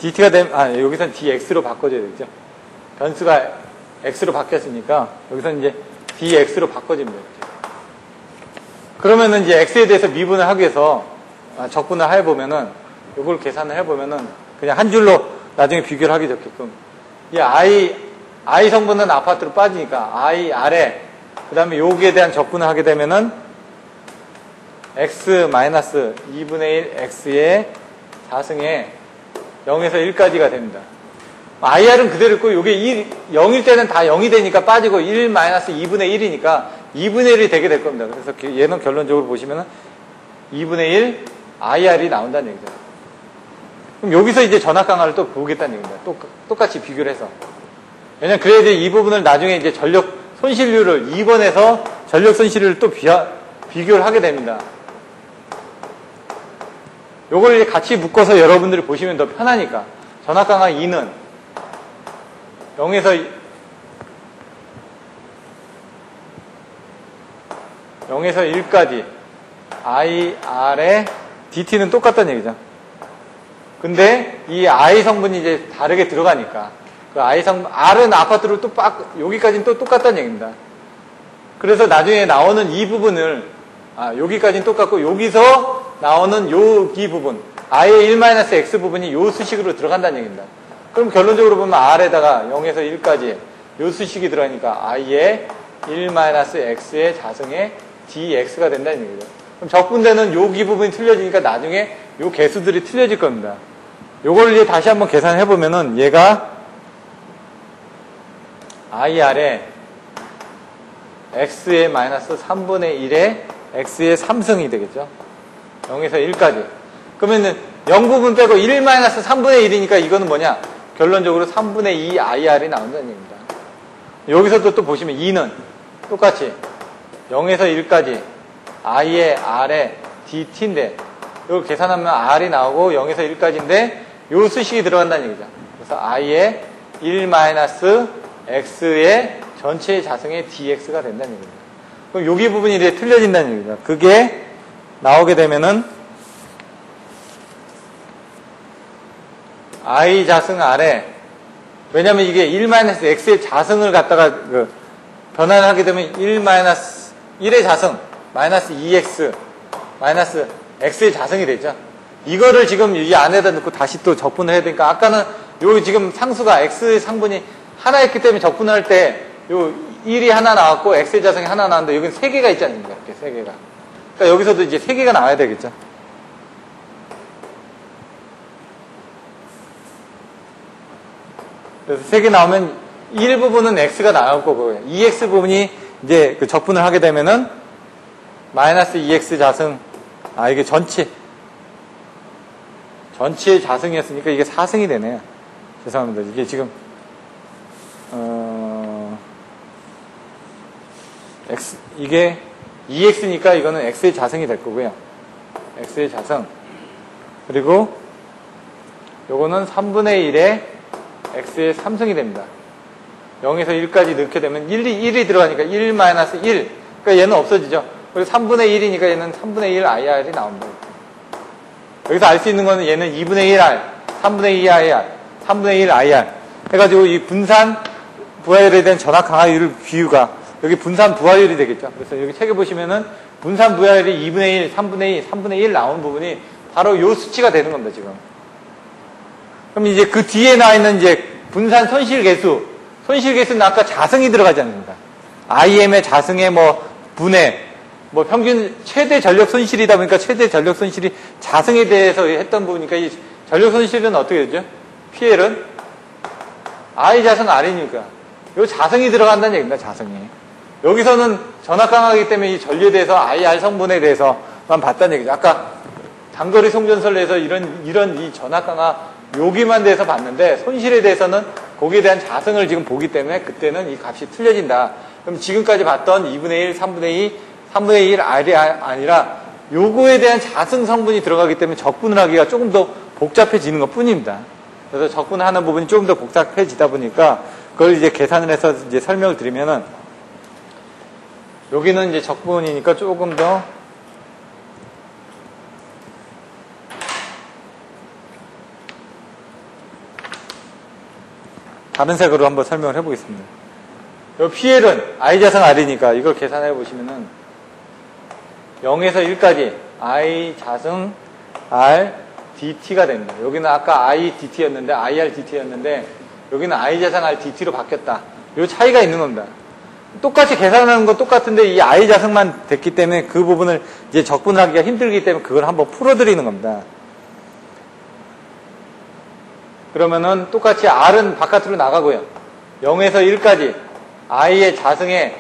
DT가 되면, 여기서는 DX로 바꿔줘야 되죠. 변수가 X로 바뀌었으니까, 여기서는 이제 DX로 바꿔집니다. 이렇게. 그러면은 이제 X에 대해서 미분을 하기 위해서, 적분을 해보면은, 요걸 계산을 해보면은, 그냥 한 줄로 나중에 비교를 하기 좋게끔, 이 I 성분은 아파트로 빠지니까, I 아래, 그 다음에 여기에 대한 적분을 하게 되면은, X-2분의 1 X의 자승에 0에서 1까지가 됩니다. IR은 그대로 있고, 요게 0일 때는 다 0이 되니까 빠지고, 1-2분의 1이니까 2분의 1이 되게 될 겁니다. 그래서 얘는 결론적으로 보시면은 2분의 1 IR이 나온다는 얘기죠. 그럼 여기서 이제 전압 강화를 또 보겠다는 얘기입니다. 똑같이 비교를 해서. 왜냐면 그래야지 이 부분을 나중에 이제 전력 손실률을 2번에서 전력 손실률을 또 비교를 하게 됩니다. 요걸 같이 묶어서 여러분들이 보시면 더 편하니까. 전압 강화 2는 0에서 1까지 IR의 DT는 똑같다는 얘기죠. 근데 이 I 성분이 이제 다르게 들어가니까 그 I 성분, R은 아파트로 또 여기까지는 또 똑같다는 얘기입니다. 그래서 나중에 나오는 이 부분을 여기까지는 똑같고 여기서 나오는 여기 부분 I의 1-X 부분이 요 수식으로 들어간다는 얘기입니다. 그럼 결론적으로 보면 R에다가 0에서 1까지 요 수식이 들어가니까 I의 1-X의 자승의 dx가 된다는 얘기죠. 그럼 적분되는 여기 부분이 틀려지니까 나중에 요 개수들이 틀려질 겁니다. 요걸 이제 다시 한번 계산해 보면은 얘가 IR의 x의 마이너스 3분의 1의 x의 3승이 되겠죠. 0에서 1까지. 그러면은 0부분 빼고 1-3분의 1이니까 이거는 뭐냐? 결론적으로 3분의 2 IR이 나온다는 얘기입니다. 여기서도 또 보시면 2는 똑같이 0에서 1까지 I의 R의 DT인데 이걸 계산하면 R이 나오고 0에서 1까지인데 요 수식이 들어간다는 얘기죠. 그래서 I의 1-X의 전체의 자승의 dx가 된다는 얘기입니다. 그럼 여기 부분이 이제 틀려진다는 얘기죠. 그게 나오게 되면은 I 자승 R에 왜냐면 이게 1-X의 자승을 갖다가 변환을 하게 되면 1-1의 자승 마이너스 2x 마이너스 x의 자승이 되죠. 이거를 지금 이 안에다 넣고 다시 또 적분을 해야 되니까 아까는 요 지금 상수가 x의 상분이 하나였기 때문에 적분을 할 때 요 1이 하나 나왔고 x의 자승이 하나 나왔는데 여기는 3개가 있지 않습니까? 이렇게 3개가. 그러니까 여기서도 이제 3개가 나와야 되겠죠. 그래서 3개 나오면 1 부분은 x가 나올 거고요. 2x 부분이 이제 그 적분을 하게 되면은 마이너스 2x 자승, 이게 전체의 자승이었으니까 이게 4승이 되네요. 죄송합니다. 이게 지금, 이게 2x니까 이거는 x의 자승이 될 거고요. x의 자승. 그리고 요거는 3분의 1의 x의 3승이 됩니다. 0에서 1까지 넣게 되면 1이 들어가니까 1-1. 그러니까 얘는 없어지죠. 그리고 3분의 1이니까 얘는 3분의 1 IR이 나옵니다. 여기서 알 수 있는 거는 얘는 2분의 1 R, 3분의 2 IR, 3분의 1 IR. 해가지고 이 분산 부하율에 대한 전압 강화율 비유가 여기 분산 부하율이 되겠죠. 그래서 여기 책에 보시면은 분산 부하율이 2분의 1, 3분의 2, 3분의 1 나온 부분이 바로 요 수치가 되는 겁니다, 지금. 그럼 이제 그 뒤에 나와 있는 이제 분산 손실 개수. 손실 개수는 아까 자승이 들어가지 않습니까? IM의 자승의 분해, 평균 최대 전력 손실이다 보니까 최대 전력 손실이 자승에 대해서 했던 부분이니까 이 전력 손실은 어떻게 되죠? PL은 I 자승 R이니까 요 자승이 들어간다는 얘기입니다, 자승이. 여기서는 전압 강화하기 때문에 이 전류에 대해서 IR 성분에 대해서만 봤다는 얘기죠. 아까 단거리 송전설에서 이런 이 전압 강화 여기만 대해서 봤는데 손실에 대해서는 거기에 대한 자승을 지금 보기 때문에 그때는 이 값이 틀려진다. 그럼 지금까지 봤던 2분의 1, 3분의 2, 3분의 1 R이 아니라 요거에 대한 자승 성분이 들어가기 때문에 적분을 하기가 조금 더 복잡해지는 것 뿐입니다. 그래서 적분하는 부분이 조금 더 복잡해지다 보니까 그걸 이제 계산을 해서 이제 설명을 드리면은 여기는 이제 적분이니까 조금 더 다른 색으로 한번 설명을 해보겠습니다. 이 PL은 I 자승 R이니까 이걸 계산해 보시면은 0에서 1까지 I 자승 R DT가 됩니다. 여기는 아까 I DT였는데 IR DT였는데 여기는 I 자승 R DT로 바뀌었다. 이 차이가 있는 겁니다. 똑같이 계산하는 건 똑같은데 이 I 자승만 됐기 때문에 그 부분을 이제 적분을 하기가 힘들기 때문에 그걸 한번 풀어드리는 겁니다. 그러면은 똑같이 R은 바깥으로 나가고요. 0에서 1까지 I의 자승의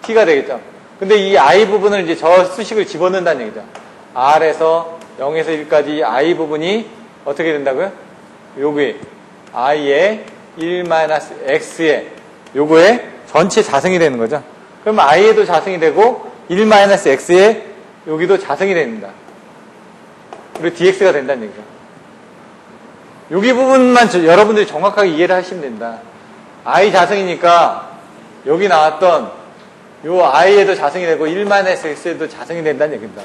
T가 되겠죠. 근데 이 I 부분을 이제 저 수식을 집어넣는다는 얘기죠. R에서 0에서 1까지 I 부분이 어떻게 된다고요? 여기 I의 1-X의 요거의 전체 자승이 되는 거죠. 그러면 I에도 자승이 되고 1-X의 여기도 자승이 됩니다. 그리고 dx가 된다는 얘기죠. 여기 부분만 여러분들이 정확하게 이해를 하시면 된다. I 자승이니까 여기 나왔던 요 I에도 자승이 되고 1-x에도 자승이 된다는 얘기입니다.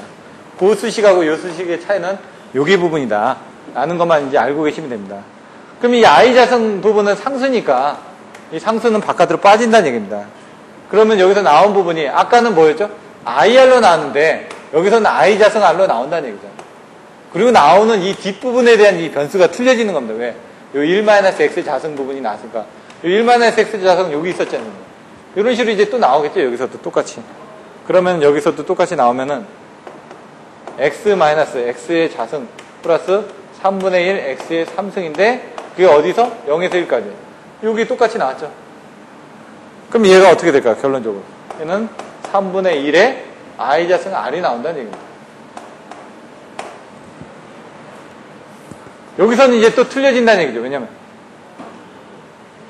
그 수식하고 요 수식의 차이는 여기 부분이다 라는 것만 이제 알고 계시면 됩니다. 그럼 이 I 자승 부분은 상수니까 이 상수는 바깥으로 빠진다는 얘기입니다. 그러면 여기서 나온 부분이 아까는 뭐였죠? IR로 나왔는데 여기서는 I 자승 R로 나온다는 얘기죠. 그리고 나오는 이 뒷부분에 대한 이 변수가 틀려지는 겁니다. 왜? 요 1-x 자승 부분이 나왔으니까. 요 1-x 자승 여기 있었잖아요. 이런 식으로 이제 또 나오겠죠. 여기서도 똑같이. 그러면 여기서도 똑같이 나오면은 x-x의 자승 플러스 3분의 1 x의 3승인데 그게 어디서? 0에서 1까지. 여기 똑같이 나왔죠. 그럼 얘가 어떻게 될까요? 결론적으로. 얘는 3분의 1의 I 자승 R이 나온다는 얘기입니다. 여기서는 이제 또 틀려진다는 얘기죠. 왜냐면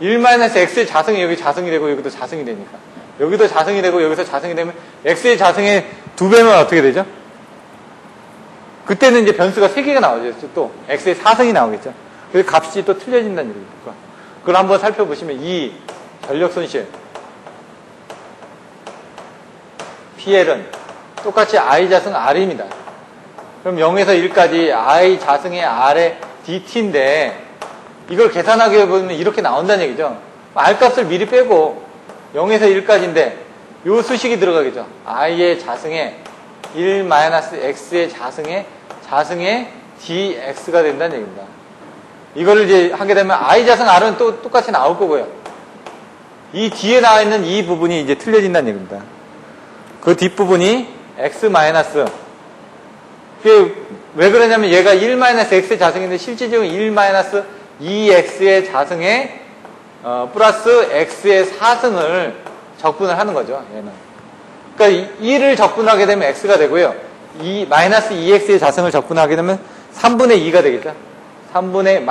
1-x의 자승이 여기 자승이 되고 여기도 자승이 되니까 여기도 자승이 되고 여기서 자승이 되면 x의 자승의 2배면 어떻게 되죠? 그때는 이제 변수가 3개가 나오죠. 또 x의 4승이 나오겠죠. 그래서 값이 또 틀려진다는 얘기입니다. 그걸 한번 살펴보시면 이 전력 손실 PL은 똑같이 I 자승 R입니다. 그럼 0에서 1까지 I 자승의 R의 DT인데 이걸 계산하게 보면 이렇게 나온다는 얘기죠. R 값을 미리 빼고 0에서 1까지인데 요 수식이 들어가겠죠. I의 자승에 1-x의 자승에 dx가 된다는 얘기입니다. 이거를 이제 하게 되면 I 자승 R은 또 똑같이 나올 거고요. 이 뒤에 나와 있는 이 부분이 이제 틀려진다는 얘기입니다. 그 뒷부분이 x 그게 왜 그러냐면 얘가 1-x의 자승인데 실질적으로 1-2x의 자승에 플러스 x의 4승을 적분을 하는 거죠. 얘는. 그러니까 1을 적분하게 되면 x가 되고요. -2x의 자승을 적분하게 되면 3분의 2가 되겠죠. -3분의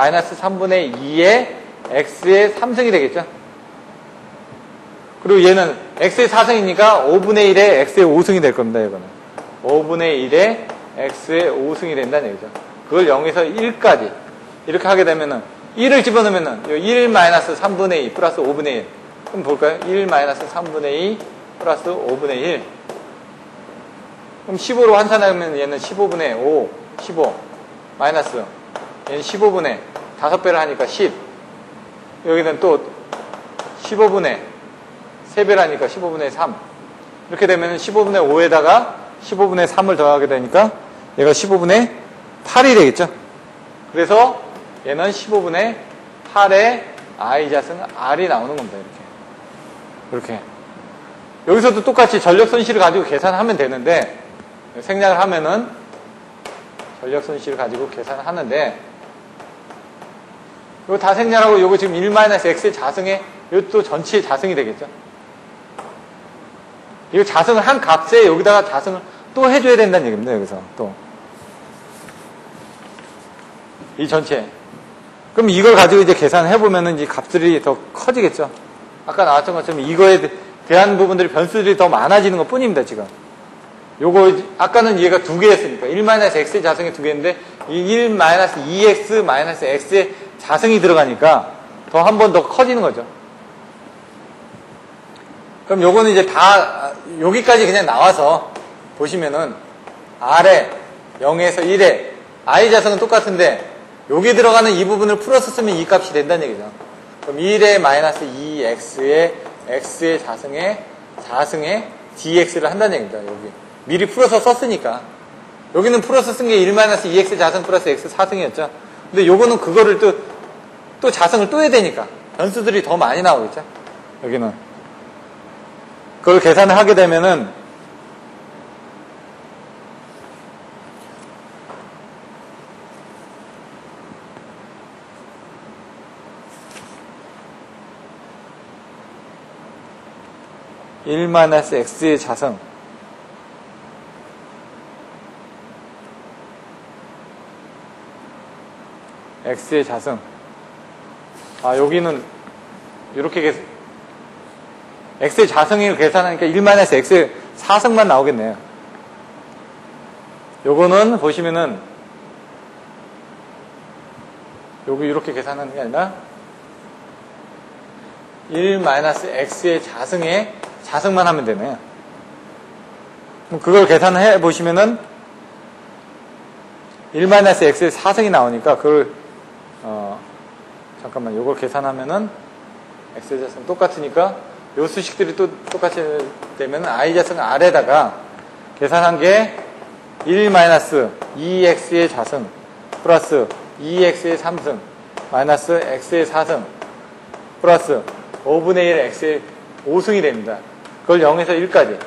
2의 x의 3승이 되겠죠. 그리고 얘는 x의 4승이니까 5분의 1의 x의 5승이 될 겁니다. 이거는 5분의 1의 x의 5승이 된다는 얘기죠. 그걸 0에서 1까지 이렇게 하게 되면은 1을 집어넣으면은 1-3분의 2 플러스 5분의 1 그럼 볼까요? 1-3분의 2 플러스 5분의 1 그럼 15로 환산하면 얘는 15분의 5 15 마이너스 얘는 15분의 5배를 하니까 10 여기는 또 15분의 3배를 하니까 15분의 3 이렇게 되면 15분의 5에다가 15분의 3을 더하게 되니까 얘가 15분의 8이 되겠죠. 그래서 얘는 15분의 8의 I 자승 R이 나오는 겁니다. 이렇게 여기서도 똑같이 전력 손실을 가지고 계산하면 되는데 생략을 하면은 전력 손실을 가지고 계산을 하는데 이거 다 생략하고 이거 지금 1-x의 자승에 이것도 전체의 자승이 되겠죠. 이거 자승을 한 값에 여기다가 자승을 또 해줘야 된다는 얘기입니다. 여기서 또 이 전체. 그럼 이걸 가지고 이제 계산을 해보면은 이 값들이 더 커지겠죠. 아까 나왔던 것처럼 이거에 대한 부분들이 변수들이 더 많아지는 것 뿐입니다. 지금 요거 아까는 얘가 2개였으니까 1-x의 자승이 2개인데 이 1-2x-x의 자승이 들어가니까 더 한 번 더 커지는 거죠. 그럼 요거는 이제 다 여기까지 그냥 나와서 보시면은 R에 0에서 1에 I 자승은 똑같은데 여기 들어가는 이 부분을 풀어서 쓰면 이 값이 된다는 얘기죠. 그럼 1에 -2x의 x의 자승에 dx를 한다는 얘기입니다. 여기 미리 풀어서 썼으니까 여기는 풀어서 쓴 게 1-2x 자승 플러스 x 4승이었죠. 근데 요거는 그거를 또 자승을 또 해야 되니까 변수들이 더 많이 나오겠죠. 여기는 그걸 계산을 하게 되면은 (1-x의 자승) x의 자승 여기는 이렇게 x의 자승을 계산하니까 1-x의 4승만 나오겠네요. 요거는 보시면은 여기 이렇게 계산하는 게 아니라 1-x의 자승만 하면 되네. 그걸 계산해 보시면은 1-x의 4승이 나오니까 그걸 잠깐만 요걸 계산하면은 x의 자승 똑같으니까 요 수식들이 또 똑같이 되면은 i 자승 r에다가 계산한 게 1-2x의 자승 플러스 2x의 3승 마이너스 x의 4승 플러스 5분의 1 x의 5승이 됩니다. 그걸 0에서 1까지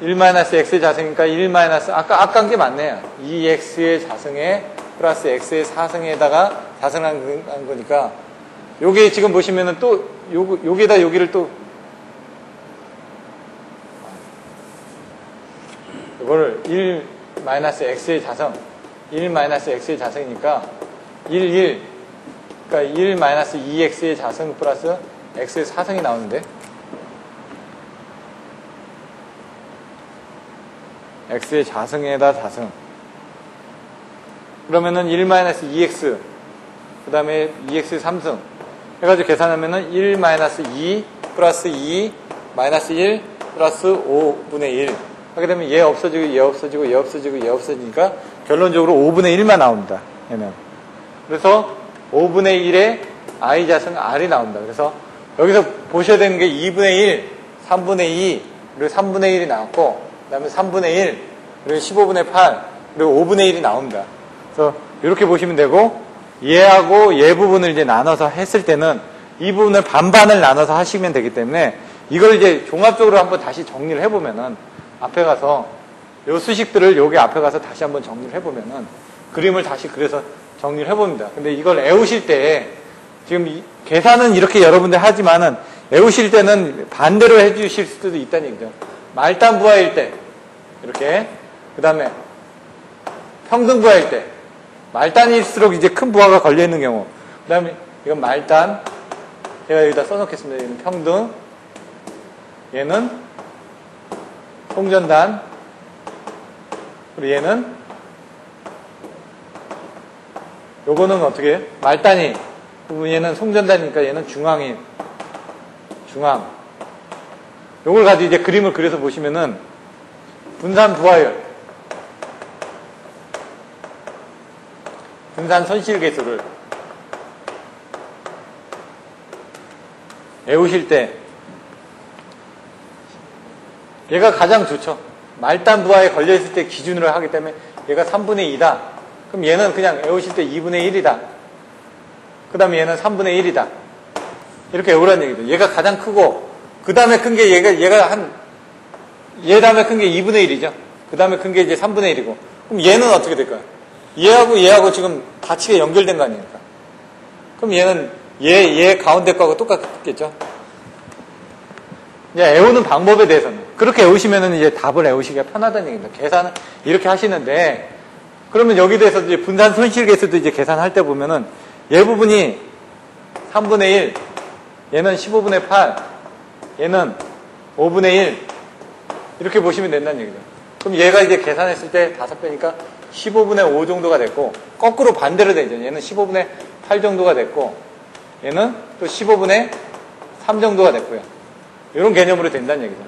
1-x의 자승이니까 1- 아까 한 게 맞네요. 2x의 자승에 플러스 x의 4승에다가 자승한 거니까 요게 지금 보시면은 또 요게다 여기를 또 이거를 1-x의 자승 1-x의 자승이니까 1 그러니까 1-2x의 자승 플러스 x의 4승이 나오는데 x의 자승에다 자승 그러면은 1-2x 그 다음에 2x의 3승 해가지고 계산하면은 1-2 플러스 2 마이너스 1 플러스 5분의 1 하게 되면 얘 없어지고 얘 없어지고 얘 없어지고 얘 없어지니까 결론적으로 5분의 1만 나옵니다. 얘는. 그래서 5분의 1에 i 자승 r이 나옵니다. 그래서 여기서 보셔야 되는 게 2분의 1, 3분의 2, 그리고 3분의 1이 나왔고 그 다음에 3분의 1, 그리고 15분의 8, 그리고 5분의 1이 나옵니다. 그래서 이렇게 보시면 되고 얘하고 얘 부분을 이제 나눠서 했을 때는 이 부분을 반반을 나눠서 하시면 되기 때문에 이걸 이제 종합적으로 한번 다시 정리를 해보면은 앞에 가서 요 수식들을 여기 앞에 가서 다시 한번 정리를 해보면은 그림을 다시 그래서 정리를 해봅니다. 근데 이걸 외우실 때 지금 계산은 이렇게 여러분들 하지만은 외우실 때는 반대로 해주실 수도 있다는 얘기죠. 말단부하일 때 이렇게 그 다음에 평등부하일 때 말단일수록 이제 큰 부하가 걸려있는 경우 그 다음에 이건 말단 제가 여기다 써놓겠습니다. 얘는 평등 얘는 송전단 그리고 얘는 요거는 어떻게 해요? 말단이 얘는 송전단이니까 얘는 중앙인 중앙 요걸 가지고 이제 그림을 그려서 보시면은 분산 부하율 분산 손실 계수를 외우실 때 얘가 가장 좋죠. 말단 부하에 걸려있을 때 기준으로 하기 때문에 얘가 3분의 2다. 그럼 얘는 그냥 외우실 때 2분의 1이다. 그 다음에 얘는 3분의 1이다. 이렇게 외우라는 얘기죠. 얘가 가장 크고 그 다음에 큰 게 얘 다음에 큰 게 2분의 1이죠. 그 다음에 큰 게 이제 3분의 1이고 그럼 얘는 어떻게 될까요? 얘하고 지금 가치가 연결된 거 아닙니까? 그럼 얘는 얘 가운데 거하고 똑같겠죠? 이제 외우는 방법에 대해서는 그렇게 외우시면은 이제 답을 외우시기가 편하다는 얘기입니다. 계산은 이렇게 하시는데 그러면 여기 대해서 이제 분산 손실 계수도 이제 계산할 때 보면은 얘 부분이 3분의 1, 얘는 15분의 8, 얘는 5분의 1 이렇게 보시면 된다는 얘기죠. 그럼 얘가 이제 계산했을 때 5배니까 15분의 5 정도가 됐고 거꾸로 반대로 되죠. 얘는 15분의 8 정도가 됐고 얘는 또 15분의 3 정도가 됐고요. 이런 개념으로 된다는 얘기죠.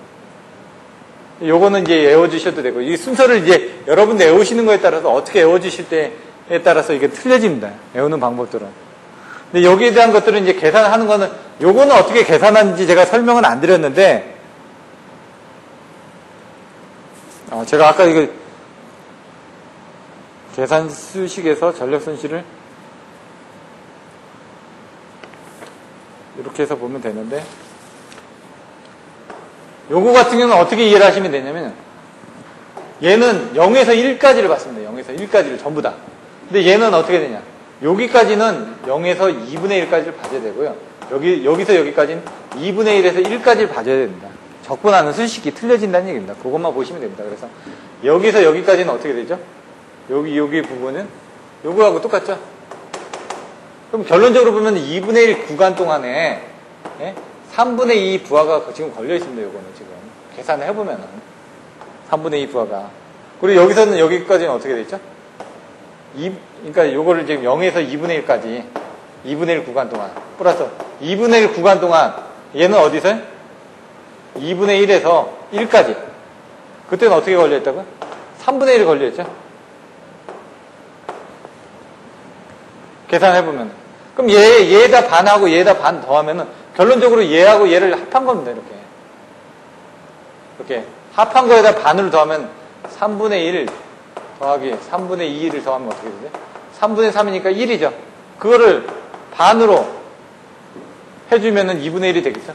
요거는 이제 외워주셔도 되고 이 순서를 이제 여러분들 외우시는 거에 따라서 어떻게 외워주실 때에 따라서 이게 틀려집니다. 외우는 방법들은. 근데 여기에 대한 것들은 이제 계산하는 거는 요거는 어떻게 계산하는지 제가 설명은 안 드렸는데 제가 아까 이거 계산 수식에서 전력 손실을 이렇게 해서 보면 되는데 요거 같은 경우는 어떻게 이해를 하시면 되냐면 얘는 0에서 1까지를 봤습니다. 0에서 1까지를 전부 다. 근데 얘는 어떻게 되냐 여기까지는 0에서 2분의 1까지를 봐줘야 되고요. 여기서 여기까지는 2분의 1에서 1까지를 봐줘야 됩니다. 적분하는 수식이 틀려진다는 얘기입니다. 그것만 보시면 됩니다. 그래서 여기서 여기까지는 어떻게 되죠? 여기 부분은 요거하고 똑같죠? 그럼 결론적으로 보면 2분의 1 구간 동안에 3분의 2 부하가 지금 걸려 있습니다. 요거는 지금 계산을 해보면은 3분의 2 부하가 그리고 여기서는 여기까지는 어떻게 되죠? 그러니까 요거를 지금 0에서 2분의 1까지 2분의 1 구간 동안 플러스 2분의 1 구간 동안 얘는 어디서요? 2분의 1에서 1까지. 그때는 어떻게 걸려있다고요? 3분의 1이 걸려있죠. 계산해보면. 그럼 얘에다 반하고 얘에다 반 더하면은 결론적으로 얘하고 얘를 합한 겁니다. 이렇게 합한 거에다 반을 더하면 3분의 1 더하기 3분의 2를 더하면 어떻게 되죠? 3분의 3이니까 1이죠. 그거를 반으로 해주면은 2분의 1이 되겠죠.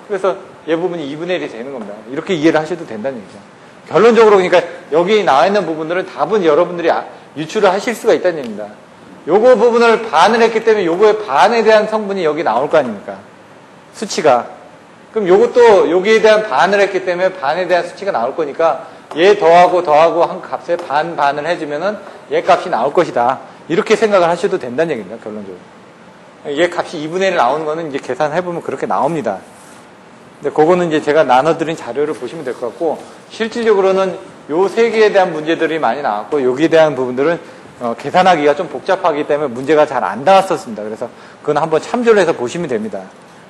그래서 얘 부분이 2분의 1이 되는 겁니다. 이렇게 이해를 하셔도 된다는 얘기죠. 결론적으로 그러니까 여기 나와 있는 부분들은 답은 여러분들이 유추를 하실 수가 있다는 얘기입니다. 요거 부분을 반을 했기 때문에 요거의 반에 대한 성분이 여기 나올 거 아닙니까? 수치가. 그럼 요것도 여기에 대한 반을 했기 때문에 반에 대한 수치가 나올 거니까 얘 더하고 한 값에 반을 해주면은 얘 값이 나올 것이다. 이렇게 생각을 하셔도 된다는 얘기입니다. 결론적으로. 얘 값이 2분의 1 나오는 거는 이제 계산해보면 그렇게 나옵니다. 근데 그거는 이제 제가 나눠드린 자료를 보시면 될 것 같고, 실질적으로는 요 세 개에 대한 문제들이 많이 나왔고, 여기에 대한 부분들은 계산하기가 좀 복잡하기 때문에 문제가 잘 안 나왔었습니다. 그래서 그건 한번 참조를 해서 보시면 됩니다.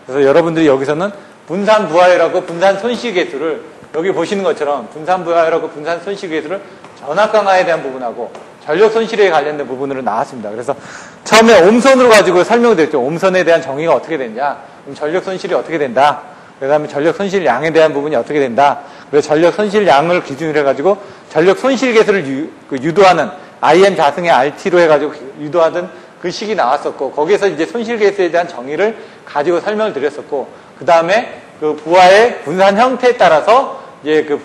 그래서 여러분들이 여기서는 분산 부하율하고 분산 손실계수를 여기 보시는 것처럼 분산 부하율하고 분산 손실계수를 전압 강화에 대한 부분하고 전력 손실에 관련된 부분으로 나왔습니다. 그래서 처음에 옴선으로 가지고 설명을 드렸죠. 옴선에 대한 정의가 어떻게 되냐, 그럼 전력 손실이 어떻게 된다, 그 다음에 전력 손실량에 대한 부분이 어떻게 된다, 그래서 전력 손실량을 기준으로 해가지고 전력 손실계수를 유도하는 IM 자승의 RT로 해가지고 유도하던 그 식이 나왔었고, 거기에서 이제 손실계수에 대한 정의를 가지고 설명을 드렸었고, 그 다음에 그 부하의 분산 형태에 따라서 이제 그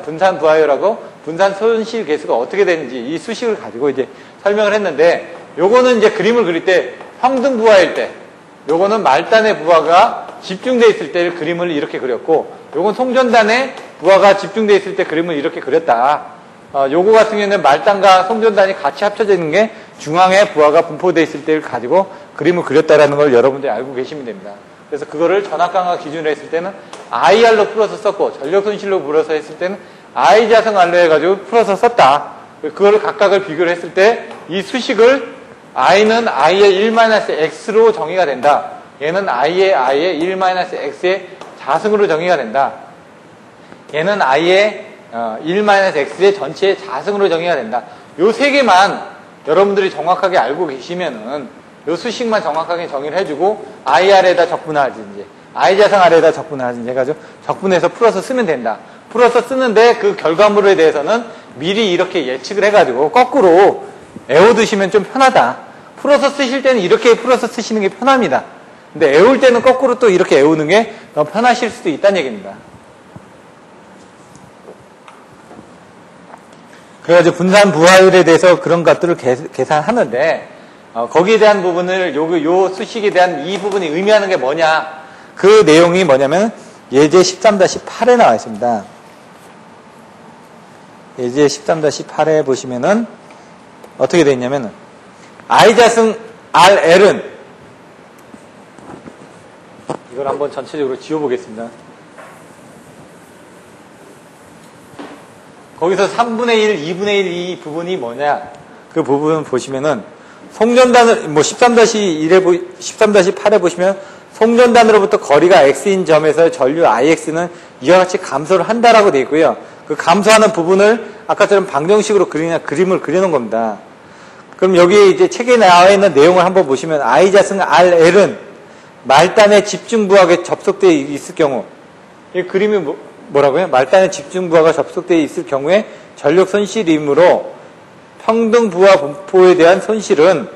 분산 부하율하고 분산 손실계수가 어떻게 되는지 이 수식을 가지고 이제 설명을 했는데, 요거는 이제 그림을 그릴 때 평등 부하일 때, 요거는 말단의 부하가 집중되어 있을 때 그림을 이렇게 그렸고, 요건 송전단의 부하가 집중되어 있을 때 그림을 이렇게 그렸다. 요거 같은 경우에는 말단과 송전단이 같이 합쳐져 있는 게 중앙에 부하가 분포되어 있을 때를 가지고 그림을 그렸다라는 걸 여러분들이 알고 계시면 됩니다. 그래서 그거를 전압강화 기준으로 했을 때는 IR로 풀어서 썼고, 전력손실로 풀어서 했을 때는 I자승 R로 해가지고 풀어서 썼다. 그거를 각각을 비교를 했을 때 이 수식을 I는 I의 1-X로 정의가 된다. 얘는 I의 1-X의 자승으로 정의가 된다. 얘는 I의 1-X의 전체의 자승으로 정의가 된다. 요 세 개만 여러분들이 정확하게 알고 계시면은, 요 수식만 정확하게 정의를 해주고 IR에다 적분하든지 I자승 R에다 적분하든지 해가지고 적분해서 풀어서 쓰면 된다. 풀어서 쓰는데 그 결과물에 대해서는 미리 이렇게 예측을 해가지고 거꾸로 애워두시면 좀 편하다. 풀어서 쓰실 때는 이렇게 풀어서 쓰시는 게 편합니다. 근데 애울 때는 거꾸로 또 이렇게 애우는 게 더 편하실 수도 있다는 얘기입니다. 그래가지고 분산 부하율에 대해서 그런 것들을 계산하는데, 거기에 대한 부분을 요 수식에 대한 이 부분이 의미하는 게 뭐냐, 그 내용이 뭐냐면 예제 13-8에 나와 있습니다. 예제 13-8에 보시면은 어떻게 되어 있냐면은 I자승 RL은, 이걸 한번 전체적으로 지워보겠습니다. 거기서 3분의 1, 2분의 1 이 부분이 뭐냐, 그 부분 보시면은 송전단을 13-8에 보시면 송전단으로부터 거리가 x인 점에서 전류 IX는 이와 같이 감소를 한다라고 되어 있고요. 그 감소하는 부분을 아까처럼 방정식으로 그림을 그려놓은 겁니다. 그럼 여기 이제 책에 나와 있는 내용을 한번 보시면 I자승 RL은 말단의 집중부하가 접속되어 있을 경우, 이 그림이 뭐라고요? 말단의 집중부하가 접속되어 있을 경우에 전력 손실이므로 평등 부하 분포에 대한 손실은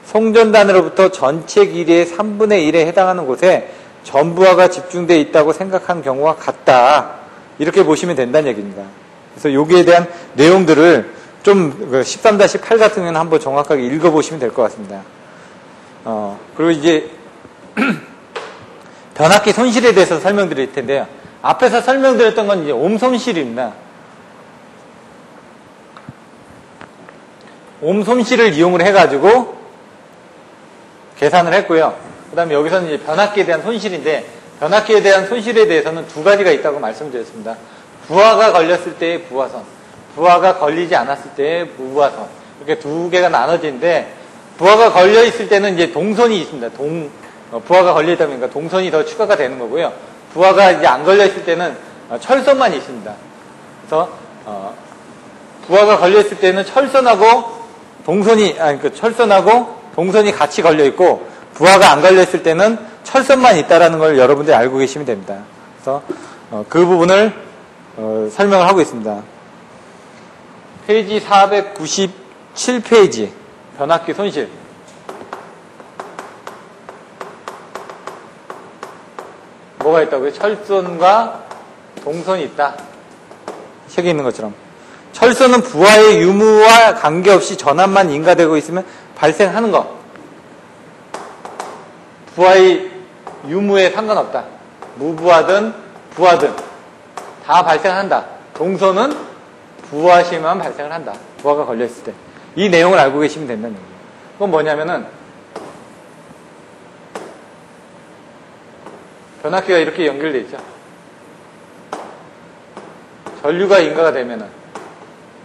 송전단으로부터 전체 길이의 3분의 1에 해당하는 곳에 전부하가 집중되어 있다고 생각한 경우와 같다. 이렇게 보시면 된다는 얘기입니다. 그래서 여기에 대한 내용들을 좀 13-8 같은 경우는 한번 정확하게 읽어보시면 될 것 같습니다. 그리고 이제 변압기 손실에 대해서 설명드릴 텐데요. 앞에서 설명드렸던 건 이제 옴손실입니다. 옴손실을 이용을 해가지고 계산을 했고요. 그 다음에 여기서는 이제 변압기에 대한 손실인데, 변압기에 대한 손실에 대해서는 두 가지가 있다고 말씀드렸습니다. 부하가 걸렸을 때의 부하선, 부하가 걸리지 않았을 때의 무부하선. 이렇게 두 개가 나눠지는데, 부하가 걸려 있을 때는 이제 동선이 있습니다. 부하가 걸려 있다 보니까 동선이 더 추가가 되는 거고요. 부하가 이제 안 걸려 있을 때는 철선만 있습니다. 그래서 부하가 걸려 있을 때는 철선하고 동선이 같이 걸려 있고, 부하가 안 걸려 있을 때는 철선만 있다라는 걸 여러분들이 알고 계시면 됩니다. 그래서 그 부분을 설명을 하고 있습니다. 페이지 497페이지 변압기 손실. 뭐가 있다고요? 철선과 동선이 있다. 책에 있는 것처럼. 철선은 부하의 유무와 관계없이 전압만 인가되고 있으면 발생하는 것. 부하의 유무에 상관없다. 무부하든 부하든 다 발생한다. 동선은 부하시만 발생을 한다. 부하가 걸려있을 때. 이 내용을 알고 계시면 된다는 얘기예요. 그건 뭐냐면은 변압기가 이렇게 연결되어 있죠. 전류가 인가가 되면은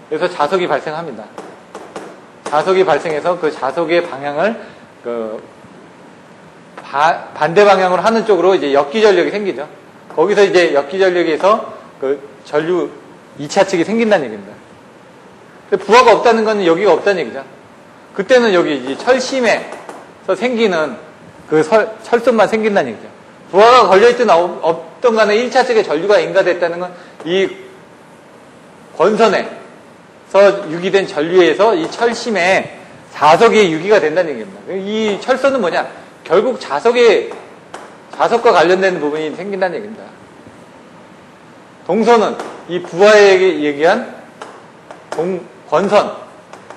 그래서 자석이 발생합니다. 자석이 발생해서 그 자석의 방향을 반대 방향으로 하는 쪽으로 이제 역기전력이 생기죠. 거기서 이제 역기전력에서 그 전류 2차 측이 생긴다는 얘기입니다. 근데 부하가 없다는 건 여기가 없다는 얘기죠. 그때는 여기 이제 철심에서 생기는 그 철선만 생긴다는 얘기죠. 부하가 걸려있든 없든 간에 1차 측에 전류가 인가됐다는 건 이 권선에서 유기된 전류에서 이 철심에 자석이 유기가 된다는 얘기입니다. 이 철선은 뭐냐? 결국 자석과 관련된 부분이 생긴다는 얘기입니다. 동선은 이 부하에 얘기한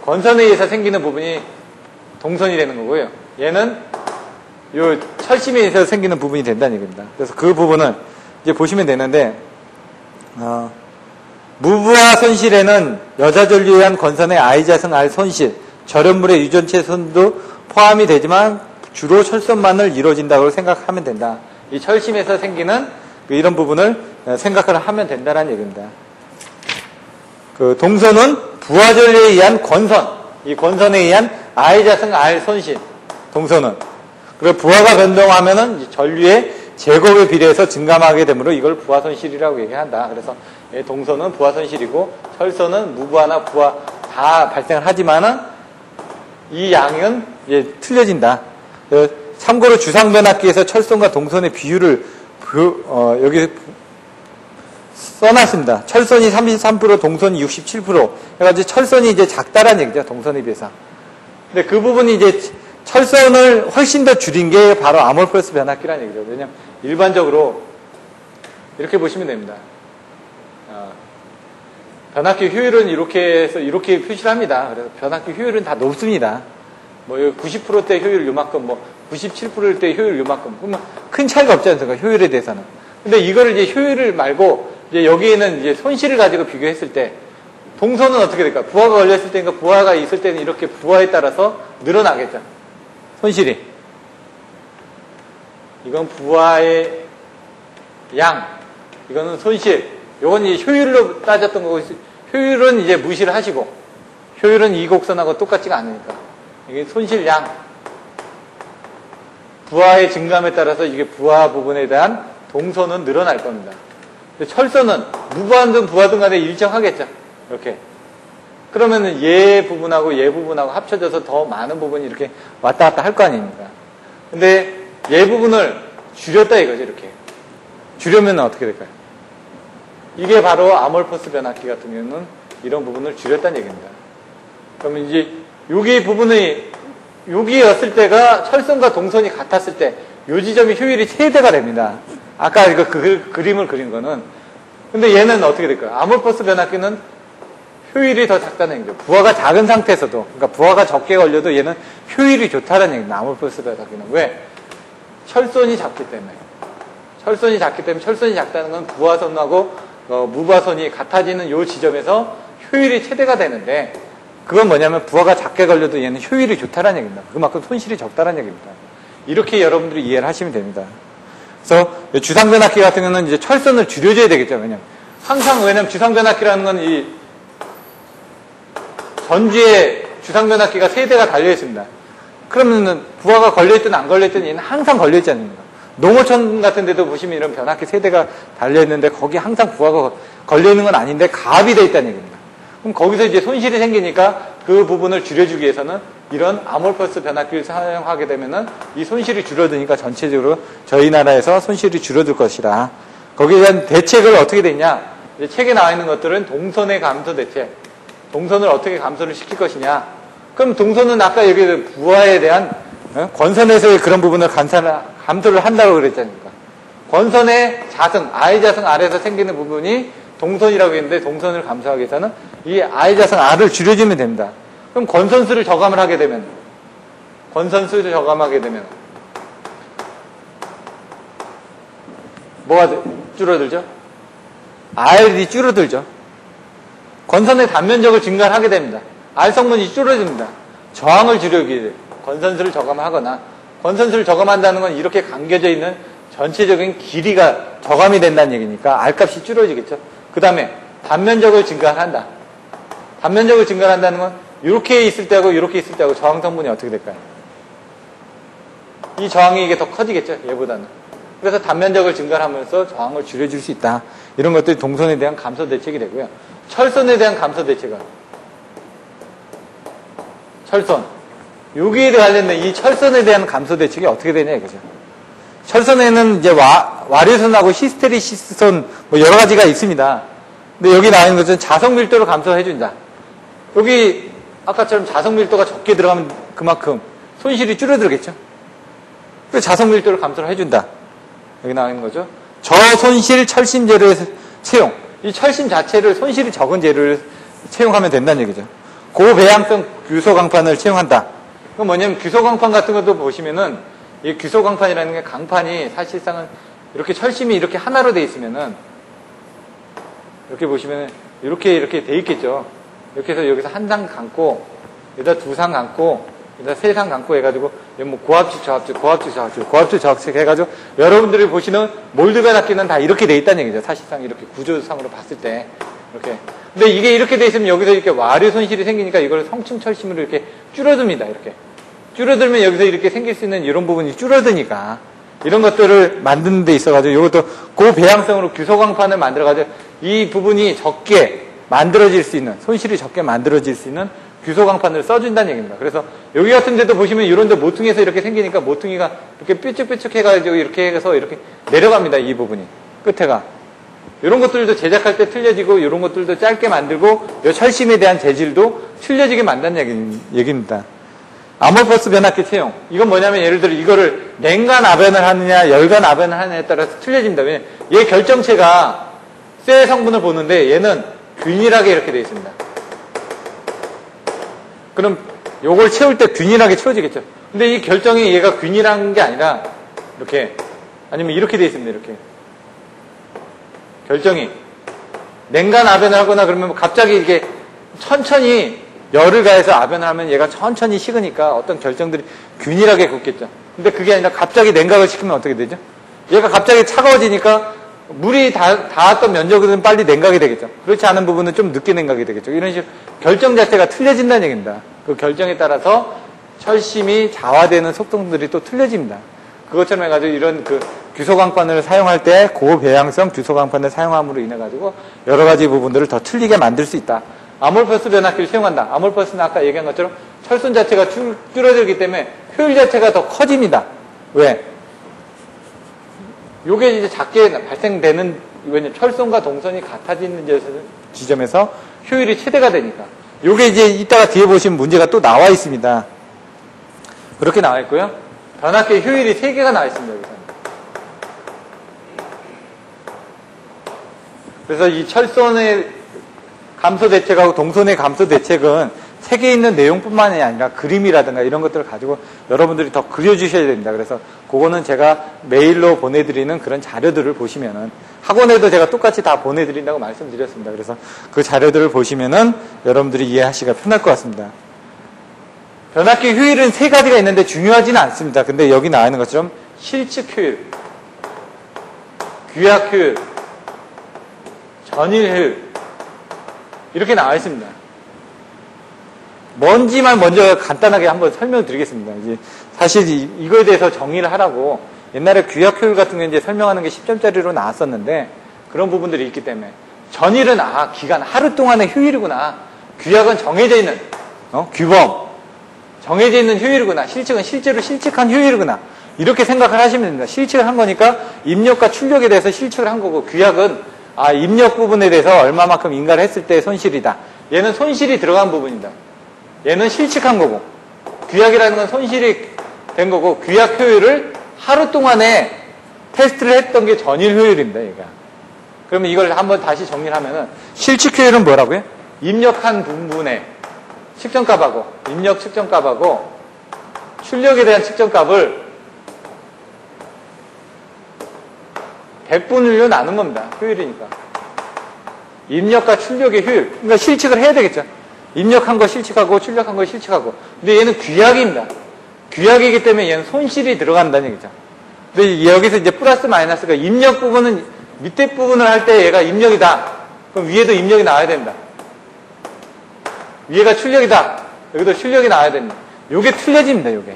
권선에 의해서 생기는 부분이 동선이 되는 거고요. 얘는 요 철심에 의해서 생기는 부분이 된다는 얘기입니다. 그래서 그 부분을 이제 보시면 되는데, 무부하 손실에는 여자 전류에 의한 권선의 I자승 R 손실, 절연물의 유전체 손도 포함이 되지만 주로 철선만을 이루어진다고 생각하면 된다. 이 철심에서 생기는 이런 부분을 생각을 하면 된다는 얘기입니다. 그 동선은 부하 전류에 의한 권선, 이 권선에 의한 I자승 R 손실, 동선은. 그리고 부하가 변동하면은 전류의 제곱에 비례해서 증감하게 되므로 이걸 부하 손실이라고 얘기한다. 그래서 동선은 부하 손실이고 철선은 무부하나 부하 다 발생을 하지만은 이 양은 이제 틀려진다. 참고로 주상변압기에서 철선과 동선의 비율을 여기 써놨습니다. 철선이 33%, 동선이 67%. 해가지고 철선이 이제 작다라는 얘기죠. 동선에 비해서. 근데 그 부분이 이제 철선을 훨씬 더 줄인 게 바로 아몰퍼스 변압기라는 얘기죠. 왜냐면 일반적으로 이렇게 보시면 됩니다. 변압기 효율은 이렇게 표시를 합니다. 그래서 변압기 효율은 다 높습니다. 뭐 90%대 효율 요만큼, 뭐 97%대 효율 요만큼. 그러면 큰 차이가 없지 않습니까? 효율에 대해서는. 근데 이거를 이제 효율을 말고 이제 여기에는 이제 손실을 가지고 비교했을 때 동선은 어떻게 될까? 부하가 걸렸을 때니까 부하가 있을 때는 이렇게 부하에 따라서 늘어나겠죠. 손실이. 이건 부하의 양. 이거는 손실. 이건 이제 효율로 따졌던 거고, 효율은 이제 무시를 하시고, 효율은 이 곡선하고 똑같지가 않으니까. 이게 손실량. 부하의 증감에 따라서 이게 부하 부분에 대한 동선은 늘어날 겁니다. 근데 철선은 무부하든 부하든 간에 일정하겠죠. 이렇게. 그러면은 얘 부분하고 얘 부분하고 합쳐져서 더 많은 부분이 이렇게 왔다 갔다 할 거 아닙니까? 근데 얘 부분을 줄였다 이거죠, 이렇게. 줄이면 어떻게 될까요? 이게 바로 아몰퍼스 변압기 같은 경우는 이런 부분을 줄였다는 얘기입니다. 그러면 이제 여기 부분이 여기였을 때가 철선과 동선이 같았을 때 요 지점이 효율이 최대가 됩니다. 아까 이거 그 그림을 그린 거는. 근데 얘는 어떻게 될까요? 아몰퍼스 변압기는 효율이 더 작다는 얘기죠. 부하가 작은 상태에서도, 그러니까 부하가 적게 걸려도 얘는 효율이 좋다는 얘기입니다. 아몰퍼스 변압기는. 왜? 철선이 작기 때문에. 철선이 작다는 건 부하선하고 무부하선이 같아지는 요 지점에서 효율이 최대가 되는데, 그건 뭐냐면 부하가 작게 걸려도 얘는 효율이 좋다는 얘기입니다. 그만큼 손실이 적다는 얘기입니다. 이렇게 여러분들이 이해를 하시면 됩니다. 그래서 주상변압기 같은 경우는 이제 철선을 줄여줘야 되겠죠. 왜냐면 주상변압기라는 건 이 전지의 주상 변압기가 3대가 달려 있습니다. 그러면은 부하가 걸려있든 안 걸려있든 얘는 항상 걸려있지 않습니까? 농어촌 같은 데도 보시면 이런 변압기 3대가 달려있는데 거기 항상 부하가 걸려있는 건 아닌데 가압이 돼 있다는 얘기입니다. 그럼 거기서 이제 손실이 생기니까 그 부분을 줄여주기 위해서는 이런 아몰퍼스 변압기를 사용하게 되면은 이 손실이 줄어드니까 전체적으로 저희 나라에서 손실이 줄어들 것이라. 거기에 대한 대책을 어떻게 됐냐? 이제 책에 나와 있는 것들은 동선의 감소 대책. 동선을 어떻게 감소를 시킬 것이냐? 그럼 동선은 아까 여기 부하에 대한 권선에서의 그런 부분을 감소를 한다고 그랬지 않습니까? 권선의 자승, I자승 R에서 생기는 부분이 동선이라고 했는데 동선을 감소하기 위해서는 이 I자승 R을 줄여주면 됩니다. 그럼 권선수를 저감을 하게 되면 권선수를 저감하게 되면 뭐가 줄어들죠? R이 줄어들죠. 권선의 단면적을 증가하게 됩니다. R 성분이 줄어듭니다. 저항을 줄이기 위해 권선수를 저감하거나 권선수를 저감한다는 건 이렇게 감겨져 있는 전체적인 길이가 저감이 된다는 얘기니까 R 값이 줄어지겠죠. 그 다음에 단면적을 증가한다. 단면적을 증가한다는 건 이렇게 있을 때하고 이렇게 있을 때하고 저항 성분이 어떻게 될까요? 이 저항이 이게 더 커지겠죠. 얘보다는. 그래서 단면적을 증가하면서 저항을 줄여줄 수 있다. 이런 것들이 동선에 대한 감소 대책이 되고요. 철선에 대한 감소 대책은 철선. 여기에 관련된 이 철선에 대한 감소 대책이 어떻게 되냐 이거죠. 철선에는 이제 와류선하고 히스테리시스선 뭐 여러 가지가 있습니다. 근데 여기 나와 있는 것은 자석 밀도를 감소해준다. 여기 아까처럼 자석 밀도가 적게 들어가면 그만큼 손실이 줄어들겠죠. 그래서 자석 밀도를 감소를 해준다. 여기 나와 있는 거죠. 저손실 철심 재료의 채용. 이 철심 자체를 손실이 적은 재료를 채용하면 된다는 얘기죠. 고배양성 규소강판을 채용한다. 그건 뭐냐면 규소강판 같은 것도 보시면은 이 규소강판이라는 게 강판이 사실상은 이렇게 철심이 이렇게 하나로 돼 있으면은 이렇게 보시면은 이렇게 돼 있겠죠. 이렇게 해서 여기서 한 상 감고 여기다 두 상 감고 여기다 세 상 감고 해가지고 뭐 고압축 저압축 고압축 저압축 고압축 저압축 해가지고 여러분들이 보시는 몰드 변압기는 다 이렇게 돼 있다는 얘기죠. 사실상 이렇게 구조상으로 봤을 때 이렇게. 근데 이게 이렇게 돼 있으면 여기서 이렇게 와류 손실이 생기니까 이걸 성층 철심으로 이렇게 줄어듭니다. 이렇게 줄어들면 여기서 이렇게 생길 수 있는 이런 부분이 줄어드니까 이런 것들을 만드는 데 있어가지고 이것도 고배양성으로 규소광판을 만들어가지고 이 부분이 적게 만들어질 수 있는 손실이 적게 만들어질 수 있는 규소광판을 써준다는 얘기입니다. 그래서 여기 같은 데도 보시면 이런 데 모퉁이에서 이렇게 생기니까 모퉁이가 이렇게 뾰족뾰족 해가지고 이렇게 해서 이렇게 내려갑니다. 이 부분이 끝에가 이런 것들도 제작할 때 틀려지고 이런 것들도 짧게 만들고 이 철심에 대한 재질도 틀려지게 만든다는 얘기입니다. 아몰퍼스 변압기 채용. 이건 뭐냐면 예를 들어 이거를 냉간 압연을 하느냐 열간 압연을 하느냐에 따라서 틀려집니다. 왜냐면 얘 결정체가 쇠 성분을 보는데 얘는 균일하게 이렇게 되어 있습니다. 그럼 요걸 채울 때 균일하게 채워지겠죠. 근데 이 결정이 얘가 균일한 게 아니라 이렇게 아니면 이렇게 되어 있습니다. 이렇게 결정이 냉간 압연을 하거나 그러면 갑자기 이게 천천히 열을 가해서 압연을 하면 얘가 천천히 식으니까 어떤 결정들이 균일하게 굳겠죠. 근데 그게 아니라 갑자기 냉각을 시키면 어떻게 되죠? 얘가 갑자기 차가워지니까 물이 닿았던 면적은 빨리 냉각이 되겠죠. 그렇지 않은 부분은 좀 늦게 냉각이 되겠죠. 이런 식으로 결정 자체가 틀려진다는 얘기입니다. 그 결정에 따라서 철심이 자화되는 속성들이 또 틀려집니다. 그것처럼 해가지고 이런 그 규소광판을 사용할 때 고배양성 규소광판을 사용함으로 인해가지고 여러 가지 부분들을 더 틀리게 만들 수 있다. 아몰퍼스 변압기를 사용한다. 아몰퍼스는 아까 얘기한 것처럼 철선 자체가 줄어들기 때문에 효율 자체가 더 커집니다. 왜? 요게 이제 작게 발생되는, 왜냐면 철선과 동선이 같아지는 지점에서 효율이 최대가 되니까. 요게 이제 이따가 뒤에 보시면 문제가 또 나와 있습니다. 그렇게 나와 있고요. 변압기의 효율이 3개가 나와 있습니다. 여기서. 그래서 이 철선의 감소 대책하고 동선의 감소 대책은 책에 있는 내용뿐만이 아니라 그림이라든가 이런 것들을 가지고 여러분들이 더 그려주셔야 됩니다. 그래서 그거는 제가 메일로 보내드리는 그런 자료들을 보시면은 학원에도 제가 똑같이 다 보내드린다고 말씀드렸습니다. 그래서 그 자료들을 보시면은 여러분들이 이해하시기가 편할 것 같습니다. 변압기 효율은 3가지가 있는데 중요하지는 않습니다. 근데 여기 나와 있는 것처럼 실측 효율, 규약 효율, 전일 효율 이렇게 나와 있습니다. 뭔지만 먼저 간단하게 한번 설명드리겠습니다. 이제 사실 이거에 대해서 정의를 하라고 옛날에 규약 효율 같은 거 이제 설명하는 게 10점짜리로 나왔었는데 그런 부분들이 있기 때문에 전일은 기간 하루 동안의 휴일이구나. 규약은 정해져 있는 규범 정해져 있는 휴일이구나. 실측은 실제로 실측한 휴일이구나. 이렇게 생각을 하시면 됩니다. 실측을 한 거니까 입력과 출력에 대해서 실측을 한 거고 규약은 입력 부분에 대해서 얼마만큼 인가를 했을 때의 손실이다. 얘는 손실이 들어간 부분이다. 얘는 실측한 거고 규약이라는 건 손실이 된 거고 규약 효율을 하루 동안에 테스트를 했던 게 전일 효율입니다. 얘가. 그러면 이걸 한번 다시 정리를 하면은 실측 효율은 뭐라고요? 입력한 부분의 측정값하고 입력 측정값하고 출력에 대한 측정값을 100분을요 나눈 겁니다. 효율이니까. 입력과 출력의 효율. 그러니까 실측을 해야 되겠죠. 입력한 거 실측하고 출력한 거 실측하고. 근데 얘는 규약입니다. 규약이기 때문에 얘는 손실이 들어간다는 얘기죠. 근데 여기서 이제 플러스 마이너스가 입력 부분은 밑에 부분을 할 때 얘가 입력이다. 그럼 위에도 입력이 나와야 됩니다. 위에가 출력이다. 여기도 출력이 나와야 됩니다. 요게 틀려집니다. 요게.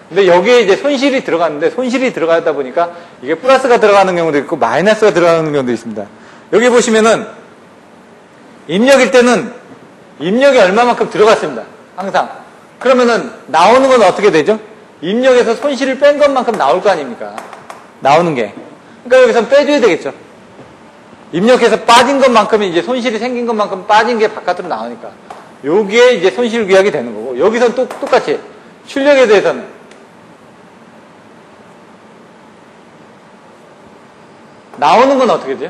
근데 여기에 이제 손실이 들어갔는데 손실이 들어가다 보니까 이게 플러스가 들어가는 경우도 있고 마이너스가 들어가는 경우도 있습니다. 여기 보시면은 입력일 때는 입력이 얼마만큼 들어갔습니다. 항상. 그러면은 나오는 건 어떻게 되죠? 입력에서 손실을 뺀 것만큼 나올 거 아닙니까? 나오는 게. 그러니까 여기서 빼줘야 되겠죠. 입력해서 빠진 것만큼이 이제 손실이 생긴 것만큼 빠진 게 바깥으로 나오니까. 여기에 이제 손실 규약이 되는 거고 여기서는 똑같이 출력에 대해서는 나오는 건 어떻게 돼요?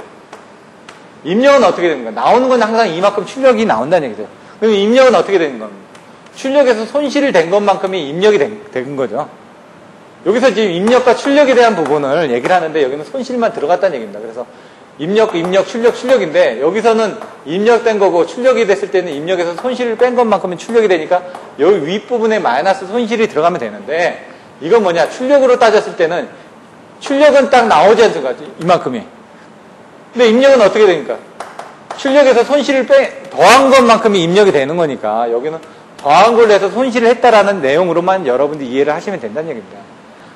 입력은 어떻게 되는 거야? 나오는 건 항상 이만큼 출력이 나온다는 얘기죠. 그럼 입력은 어떻게 되는 겁니까? 출력에서 손실이 된 것만큼이 입력이 된 거죠. 여기서 지금 입력과 출력에 대한 부분을 얘기를 하는데 여기는 손실만 들어갔다는 얘기입니다. 그래서 입력, 출력인데 여기서는 입력된 거고 출력이 됐을 때는 입력에서 손실을 뺀 것만큼은 출력이 되니까 여기 윗부분에 마이너스 손실이 들어가면 되는데 이건 뭐냐? 출력으로 따졌을 때는 출력은 딱 나오지 않습니까? 이만큼이. 근데 입력은 어떻게 되니까? 출력에서 손실을 더한 것만큼이 입력이 되는 거니까 여기는 더한 걸로 해서 손실을 했다라는 내용으로만 여러분들이 이해를 하시면 된다는 얘기입니다.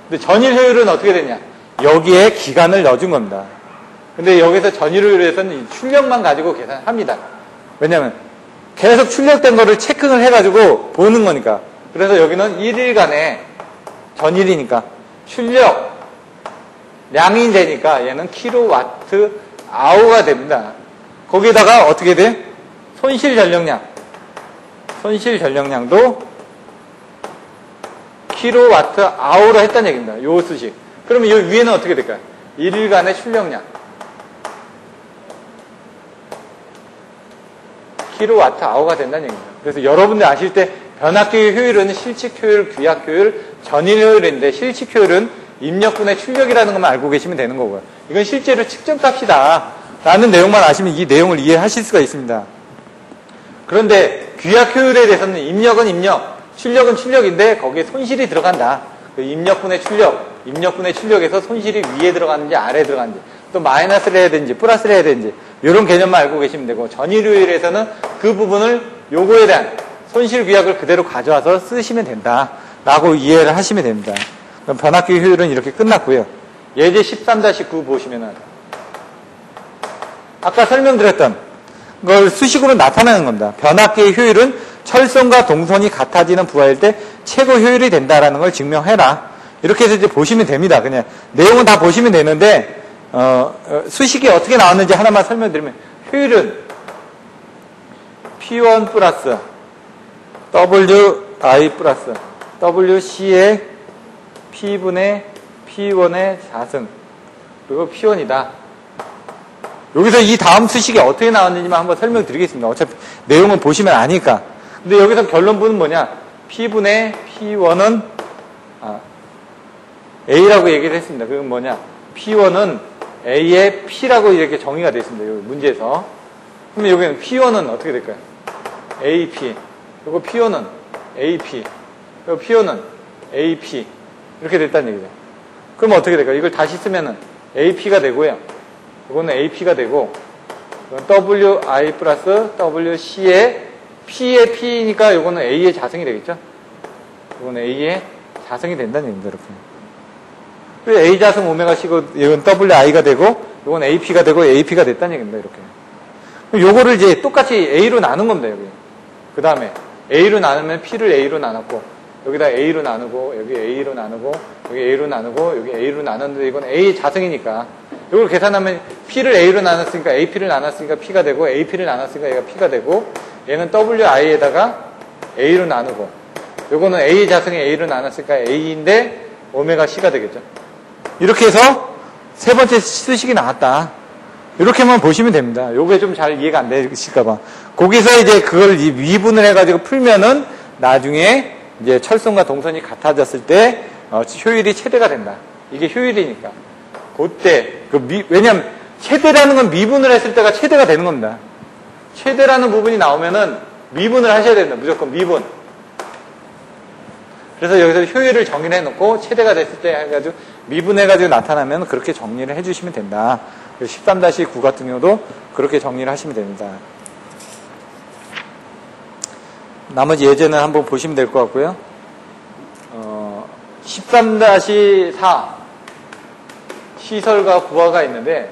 근데 전일 효율은 어떻게 되냐? 여기에 기간을 넣어준 겁니다. 근데 여기서 전일 효율에서는 출력만 가지고 계산합니다. 왜냐면 계속 출력된 거를 체크를 해가지고 보는 거니까. 그래서 여기는 1일간의 전일이니까 출력 량이 되니까 얘는 킬로와트 아워가 됩니다. 거기다가 어떻게 돼? 손실 전력량도 킬로와트 아워로 했다는 얘기입니다. 요 수식. 그러면 요 위에는 어떻게 될까요? 1일간의 출력량. 킬로와트 아워가 된다는 얘기입니다. 그래서 여러분들 아실 때 변압기 효율은 실측 효율, 규약 효율, 전일 효율인데 실측 효율은 입력분의 출력이라는 것만 알고 계시면 되는 거고요. 이건 실제로 측정값이다 라는 내용만 아시면 이 내용을 이해하실 수가 있습니다. 그런데 규약 효율에 대해서는 입력은 입력, 출력은 출력인데 거기에 손실이 들어간다. 그 입력분의 출력에서 손실이 위에 들어가는지 아래에 들어가는지 또 마이너스를 해야 되는지 플러스를 해야 되는지 이런 개념만 알고 계시면 되고 전일 효율에서는 그 부분을 요거에 대한 손실 규약을 그대로 가져와서 쓰시면 된다 라고 이해를 하시면 됩니다. 그럼 변압기 효율은 이렇게 끝났고요. 예제 13-9 보시면은 아까 설명드렸던 걸 수식으로 나타내는 겁니다. 변압기의 효율은 철선과 동선이 같아지는 부하일 때 최고 효율이 된다라는 걸 증명해라. 이렇게 해서 이제 보시면 됩니다. 그냥 내용은 다 보시면 되는데 수식이 어떻게 나왔는지 하나만 설명드리면 효율은 P1 플러스 WI 플러스 WC의 P분의 P1의 4승 그리고 P1이다. 여기서 이 다음 수식이 어떻게 나왔는지만 한번 설명드리겠습니다. 어차피 내용은 보시면 아니까. 근데 여기서 결론부는 뭐냐? P분의 P1은 A라고 얘기를 했습니다. 그건 뭐냐? P1은 A의 P라고 이렇게 정의가 되어 있습니다. 여기 문제에서. 그러면 여기는 P1은 어떻게 될까요? AP. 그리고 P1은 AP. 그리고 P1은 AP. 이렇게 됐다는 얘기죠. 그러면 어떻게 될까요? 이걸 다시 쓰면은 AP가 되고요. 이거는 AP가 되고, WI 플러스 WC의 P의 P니까 이거는 A의 자승이 되겠죠? 이거는 A의 자승이 된다는 얘기입니다, 이렇게. A 자승 오메가 C고, 이건 WI가 되고, 이건 AP가 되고, AP가 됐다는 얘기입니다, 이렇게. 요거를 이제 똑같이 A로 나눈 겁니다, 여기. 그 다음에 A로 나누면 P를 A로 나눴고, 여기다 A로 나누고, 여기 A로 나누고, 여기 A로 나누고, 여기 A로 나눴는데, 이건 A의 자승이니까. 이걸 계산하면 P를 A로 나눴으니까 AP를 나눴으니까 P가 되고, AP를 나눴으니까 얘가 P가 되고, 얘는 WI에다가 A로 나누고, 요거는 A의 자승이 A로 나눴으니까 A인데, 오메가 C가 되겠죠. 이렇게 해서 세 번째 수식이 나왔다. 이렇게만 보시면 됩니다. 요게 좀 잘 이해가 안 되실까봐. 거기서 이제 그걸 미분을 해가지고 풀면은 나중에 이제 철선과 동선이 같아졌을 때 효율이 최대가 된다. 이게 효율이니까. 그때 왜냐면 최대라는 건 미분을 했을 때가 최대가 되는 겁니다. 최대라는 부분이 나오면은 미분을 하셔야 된다. 무조건 미분. 그래서 여기서 효율을 정의를 해놓고 최대가 됐을 때 해가지고 미분해가지고 나타나면 그렇게 정리를 해주시면 된다. 13-9 같은 경우도 그렇게 정리를 하시면 됩니다. 나머지 예제는 한번 보시면 될 것 같고요. 13-4 시설과 부하가 있는데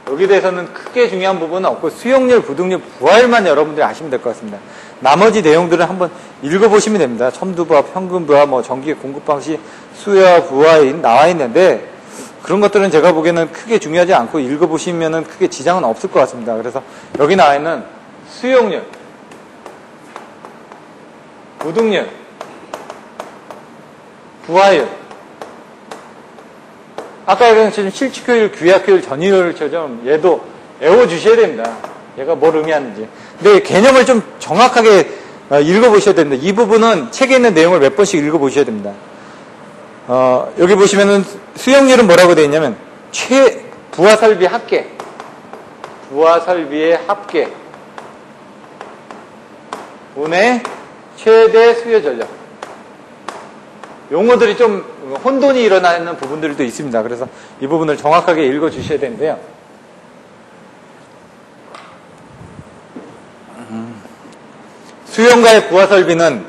여기에 대해서는 크게 중요한 부분은 없고 수용률, 부등률, 부하율만 여러분들이 아시면 될 것 같습니다. 나머지 내용들은 한번 읽어보시면 됩니다. 첨두부하, 평균부하, 전기 공급 방식, 수요와 부하인 나와 있는데 그런 것들은 제가 보기에는 크게 중요하지 않고 읽어보시면은 크게 지장은 없을 것 같습니다. 그래서 여기 나와 있는 수용률, 부등률, 부하율, 아까 얘기한 지금 실축효율, 규약효율, 전이율처럼 얘도 외워주셔야 됩니다. 얘가 뭘 의미하는지. 근데 개념을 좀 정확하게 읽어보셔야 됩니다. 이 부분은 책에 있는 내용을 몇 번씩 읽어보셔야 됩니다. 여기 보시면은 수용률은 뭐라고 되어 있냐면 부하설비 합계, 부하설비의 합계 분의 최대 수요 전력. 용어들이 좀 혼돈이 일어나는 부분들도 있습니다. 그래서 이 부분을 정확하게 읽어주셔야 되는데요. 수용가의 부하설비는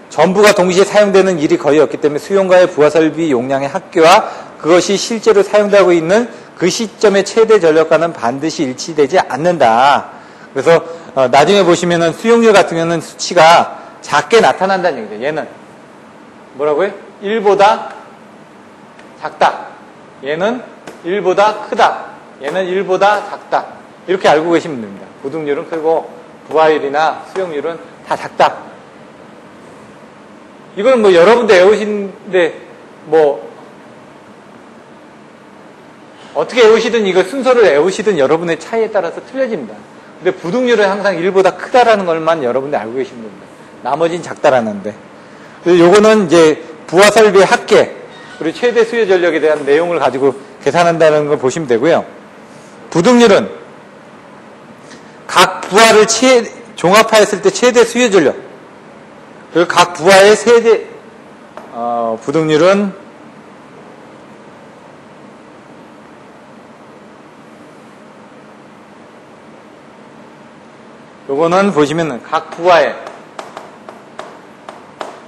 전부가 동시에 사용되는 일이 거의 없기 때문에 수용가의 부하설비 용량의 합계와 그것이 실제로 사용되고 있는 그 시점의 최대 전력과는 반드시 일치되지 않는다. 그래서 나중에 보시면은 수용률 같은 경우는 수치가 작게 나타난다는 얘기죠. 얘는 뭐라고요? 1보다 작다. 얘는 1보다 크다. 얘는 1보다 작다. 이렇게 알고 계시면 됩니다. 부등률은 크고 부하율이나 수용률은 다 작다. 이건 여러분들 외우시는데 어떻게 외우시든 이거 순서를 외우시든 여러분의 차이에 따라서 틀려집니다. 근데 부등률은 항상 1보다 크다라는 것만 여러분들 알고 계시면 됩니다. 나머지는 작다라는데. 요거는 이제 부하 설비의 합계, 그리고 최대 수요 전력에 대한 내용을 가지고 계산한다는 걸 보시면 되고요. 부등률은 각 부하를 종합하였을 때 최대 수요 전력, 그리고 각 부하의 세대, 부등률은 요거는 보시면 각 부하의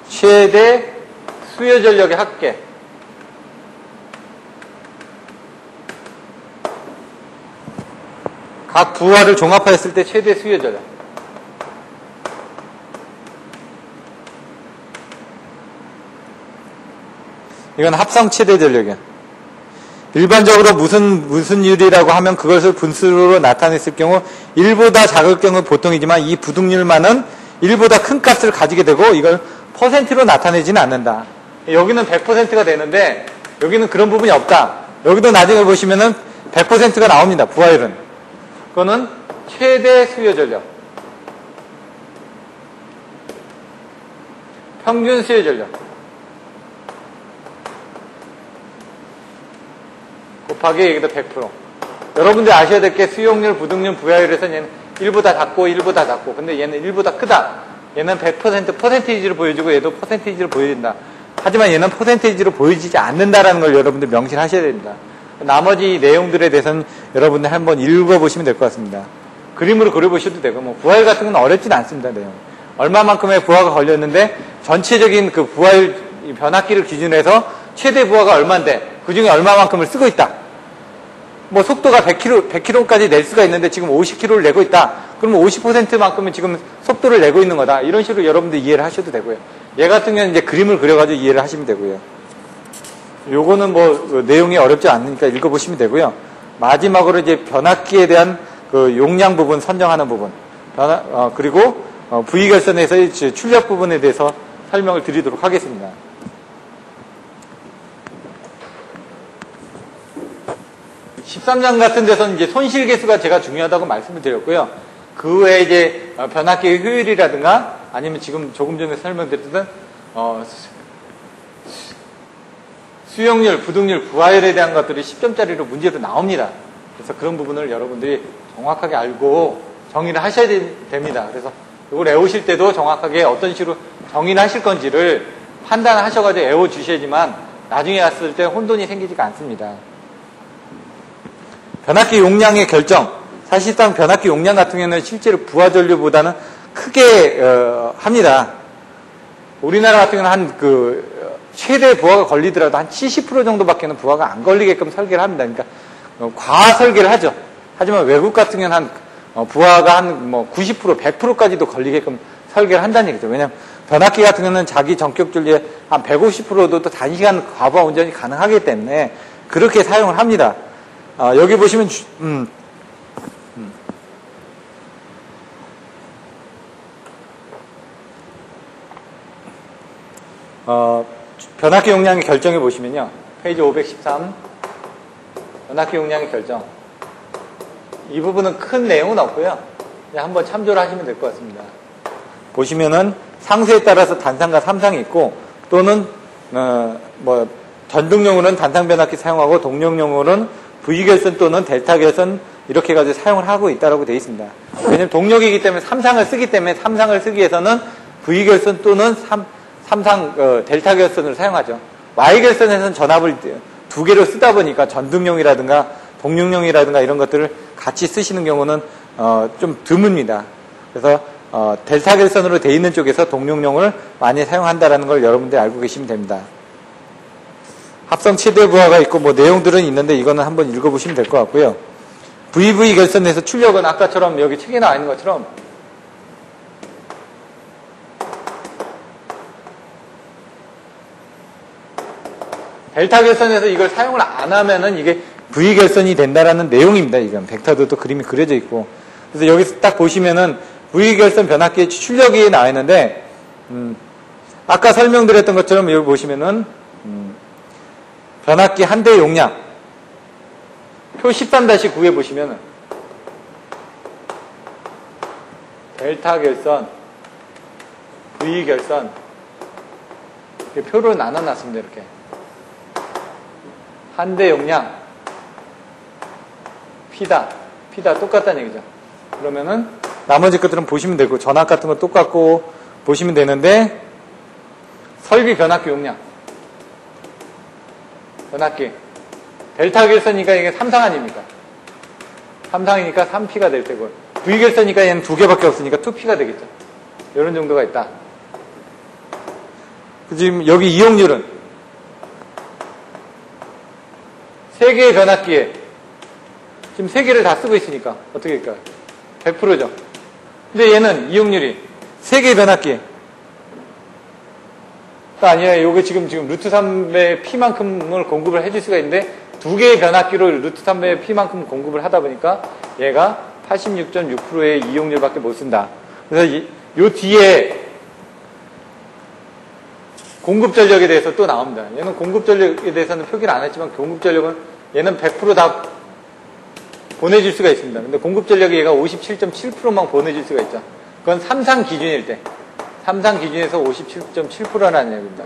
최대 수요 전력의 합계, 각 부하를 종합하였을 때 최대 수요 전력. 이건 합성 최대 전력이야. 일반적으로 무슨 율이라고 하면 그것을 분수로 나타냈을 경우 1보다 작을 경우 보통이지만 이 부등률만은 1보다 큰 값을 가지게 되고 이걸 퍼센트로 나타내지는 않는다. 여기는 100%가 되는데 여기는 그런 부분이 없다. 여기도 나중에 보시면은 100%가 나옵니다. 부하율은. 그거는 최대 수요 전력, 평균 수요 전력 곱하기 여기도 100%. 여러분들이 아셔야 될 게 수용률, 부등률, 부하율에서 얘는 1보다 작고 1보다 작고, 근데 얘는 1보다 크다. 얘는 100% 퍼센테이지로 보여주고 얘도 퍼센테이지로 보여진다. 하지만 얘는 퍼센테이지로 보여지지 않는다라는 걸 여러분들 명심하셔야 됩니다. 나머지 내용들에 대해서는 여러분들 한번 읽어보시면 될 것 같습니다. 그림으로 그려보셔도 되고, 뭐, 부하율 같은 건 어렵진 않습니다, 내용. 얼마만큼의 부하가 걸렸는데, 전체적인 그 부하율 변압기를 기준으로 해서 최대 부하가 얼마인데, 그 중에 얼마만큼을 쓰고 있다. 뭐, 속도가 100km까지 낼 수가 있는데, 지금 50km를 내고 있다. 그러면 50%만큼은 지금 속도를 내고 있는 거다. 이런 식으로 여러분들 이해를 하셔도 되고요. 얘 같은 경우는 이제 그림을 그려가지고 이해를 하시면 되고요. 요거는 뭐, 내용이 어렵지 않으니까 읽어보시면 되고요. 마지막으로 이제 변압기에 대한 그 용량 부분 선정하는 부분, 그리고 V결선에서의 출력 부분에 대해서 설명을 드리도록 하겠습니다. (13장) 같은 데서는 이제 손실 계수가 제가 중요하다고 말씀을 드렸고요. 그 외에 이제 변압기의 효율이라든가 아니면 지금 조금 전에 설명드렸던 수용률, 부등률, 부하율에 대한 것들이 10점짜리로 문제도 나옵니다. 그래서 그런 부분을 여러분들이 정확하게 알고 정의를 하셔야 됩니다. 그래서 이걸 외우실 때도 정확하게 어떤 식으로 정의를 하실 건지를 판단하셔가지고 외워주셔야지만 나중에 갔을 때 혼돈이 생기지가 않습니다. 변압기 용량의 결정. 사실상 변압기 용량 같은 경우는 실제로 부하 전류보다는 크게 합니다. 우리나라 같은 경우는 최대 부하가 걸리더라도 한 70% 정도밖에는 부하가 안 걸리게끔 설계를 합니다. 그러니까 과하 설계를 하죠. 하지만 외국 같은 경우는 부하가 한 90%, 100%까지도 걸리게끔 설계를 한다는 얘기죠. 왜냐하면 변압기 같은 경우는 자기 전격 전류의 한 150%도 또 단시간 과부하 운전이 가능하기 때문에 그렇게 사용을 합니다. 여기 보시면 변압기 용량의 결정해 보시면요. 페이지 513 변압기 용량의 결정. 이 부분은 큰 내용은 없고요. 그냥 한번 참조를 하시면 될 것 같습니다. 보시면은 상수에 따라서 단상과 삼상이 있고 또는 전등용으로는 단상 변압기 사용하고 동력용으로는 V결선 또는 델타결선 이렇게 가지고 사용을 하고 있다고 되어 있습니다. 왜냐하면 동력이기 때문에 삼상을 쓰기 때문에 삼상을 쓰기 위해서는 V결선 또는 삼상 델타결선을 사용하죠. Y결선에서는 전압을 두 개로 쓰다 보니까 전등용이라든가 동력용이라든가 이런 것들을 같이 쓰시는 경우는 좀 드뭅니다. 그래서 델타결선으로 되어 있는 쪽에서 동력용을 많이 사용한다는 걸 여러분들이 알고 계시면 됩니다. 합성 최대 부하가 있고 내용들은 있는데 이거는 한번 읽어보시면 될 것 같고요. VV 결선에서 출력은 아까처럼 여기 책에 나와 있는 것처럼 델타 결선에서 이걸 사용을 안 하면은 이게 V 결선이 된다라는 내용입니다. 이건 벡터도 또 그림이 그려져 있고. 그래서 여기서 딱 보시면은 V 결선 변압기의 출력이 나와 있는데 아까 설명드렸던 것처럼 여기 보시면은 변압기 한 대 용량 표 13-9에 보시면은 델타 결선, V 결선 이렇게 표로 나눠놨습니다. 이렇게 한 대 용량 P다 똑같다는 얘기죠. 그러면은 나머지 것들은 보시면 되고 전압 같은 거 똑같고 보시면 되는데 설비 변압기 용량 변압기 델타 결선이니까 이게 3상 아닙니까? 3상이니까 3P가 될 테고 V 결선이니까 얘는 두 개밖에 없으니까 2P가 되겠죠. 이런 정도가 있다. 지금 여기 이용률은 3개의 변압기에 지금 3개를 다 쓰고 있으니까 어떻게 될까요? 100%죠. 근데 얘는 이용률이 3개의 변압기에 아니에요. 요게 지금 루트 3배 P만큼을 공급을 해줄 수가 있는데 2개의 변압기로 루트 3배 P만큼 공급을 하다 보니까 얘가 86.6%의 이용률밖에 못 쓴다. 그래서 요 뒤에 공급 전력에 대해서 또 나옵니다. 얘는 공급 전력에 대해서는 표기를 안 했지만 공급 전력은 얘는 100% 다 보내줄 수가 있습니다. 근데 공급 전력이 얘가 57.7%만 보내줄 수가 있죠. 그건 3상 기준일 때. 3상 기준에서 57.7%라는 얘기입니다.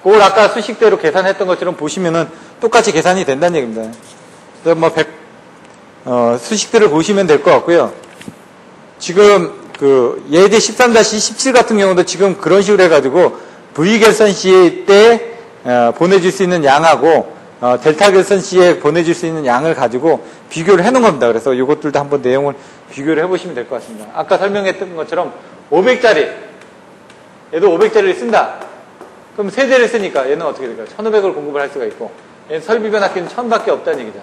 그걸 아까 수식대로 계산했던 것처럼 보시면은 똑같이 계산이 된다는 얘기입니다. 그래서 수식대를 보시면 될 것 같고요. 지금 예제 13-17 같은 경우도 지금 그런 식으로 해가지고 V 결선 시에 보내줄 수 있는 양하고 델타 결선 시에 보내줄 수 있는 양을 가지고 비교를 해놓은 겁니다. 그래서 이것들도 한번 내용을 비교를 해보시면 될 것 같습니다. 아까 설명했던 것처럼 500짜리, 얘도 500짜리를 쓴다. 그럼 3대를 쓰니까 얘는 어떻게 될까요? 1500을 공급을 할 수가 있고, 얘는 설비 변압기는 1000밖에 없다는 얘기죠.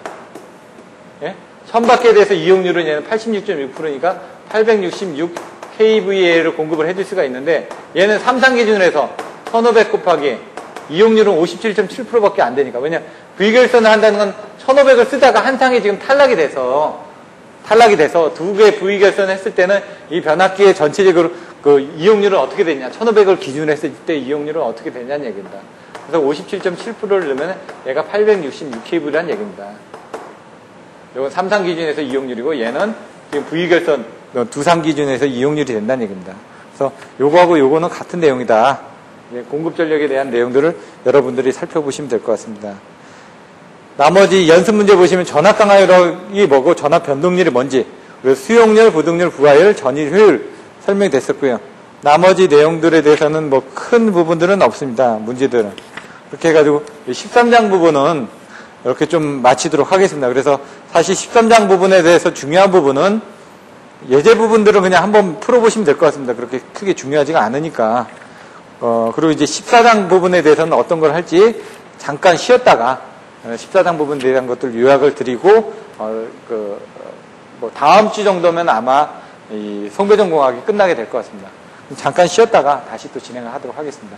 예? 1000밖에 대해서 이용률은 얘는 86.6%니까 866 kVA를 공급을 해줄 수가 있는데, 얘는 삼상 기준으로 해서 1500 곱하기 이용률은 57.7%밖에 안 되니까. 왜냐, V결선을 한다는 건 1500을 쓰다가 한 상이 지금 탈락이 돼서 두 개의 V결선을 했을 때는 이 변압기의 전체적으로 그 이용률은 어떻게 되냐. 1500을 기준으로 했을 때 이용률은 어떻게 되냐는 얘기입니다. 그래서 57.7%를 넣으면 얘가 866kV라는 얘기입니다. 이건 3상 기준에서 이용률이고, 얘는 지금 V결선 두 상 기준에서 이용률이 된다는 얘기입니다. 그래서 요거하고 요거는 같은 내용이다. 공급 전력에 대한 내용들을 여러분들이 살펴보시면 될 것 같습니다. 나머지 연습 문제 보시면 전압 강화율이 뭐고 전압 변동률이 뭔지, 그리고 수용률, 부등률, 부하율, 전일 효율 설명이 됐었고요. 나머지 내용들에 대해서는 뭐 큰 부분들은 없습니다. 문제들은. 그렇게 해가지고 13장 부분은 이렇게 좀 마치도록 하겠습니다. 그래서 사실 13장 부분에 대해서 중요한 부분은 예제 부분들은 그냥 한번 풀어보시면 될 것 같습니다. 그렇게 크게 중요하지가 않으니까. 그리고 이제 14장 부분에 대해서는 어떤 걸 할지 잠깐 쉬었다가 14장 부분에 대한 것들 요약을 드리고, 뭐 다음 주 정도면 아마 이 송배전공학이 끝나게 될 것 같습니다. 잠깐 쉬었다가 다시 또 진행을 하도록 하겠습니다.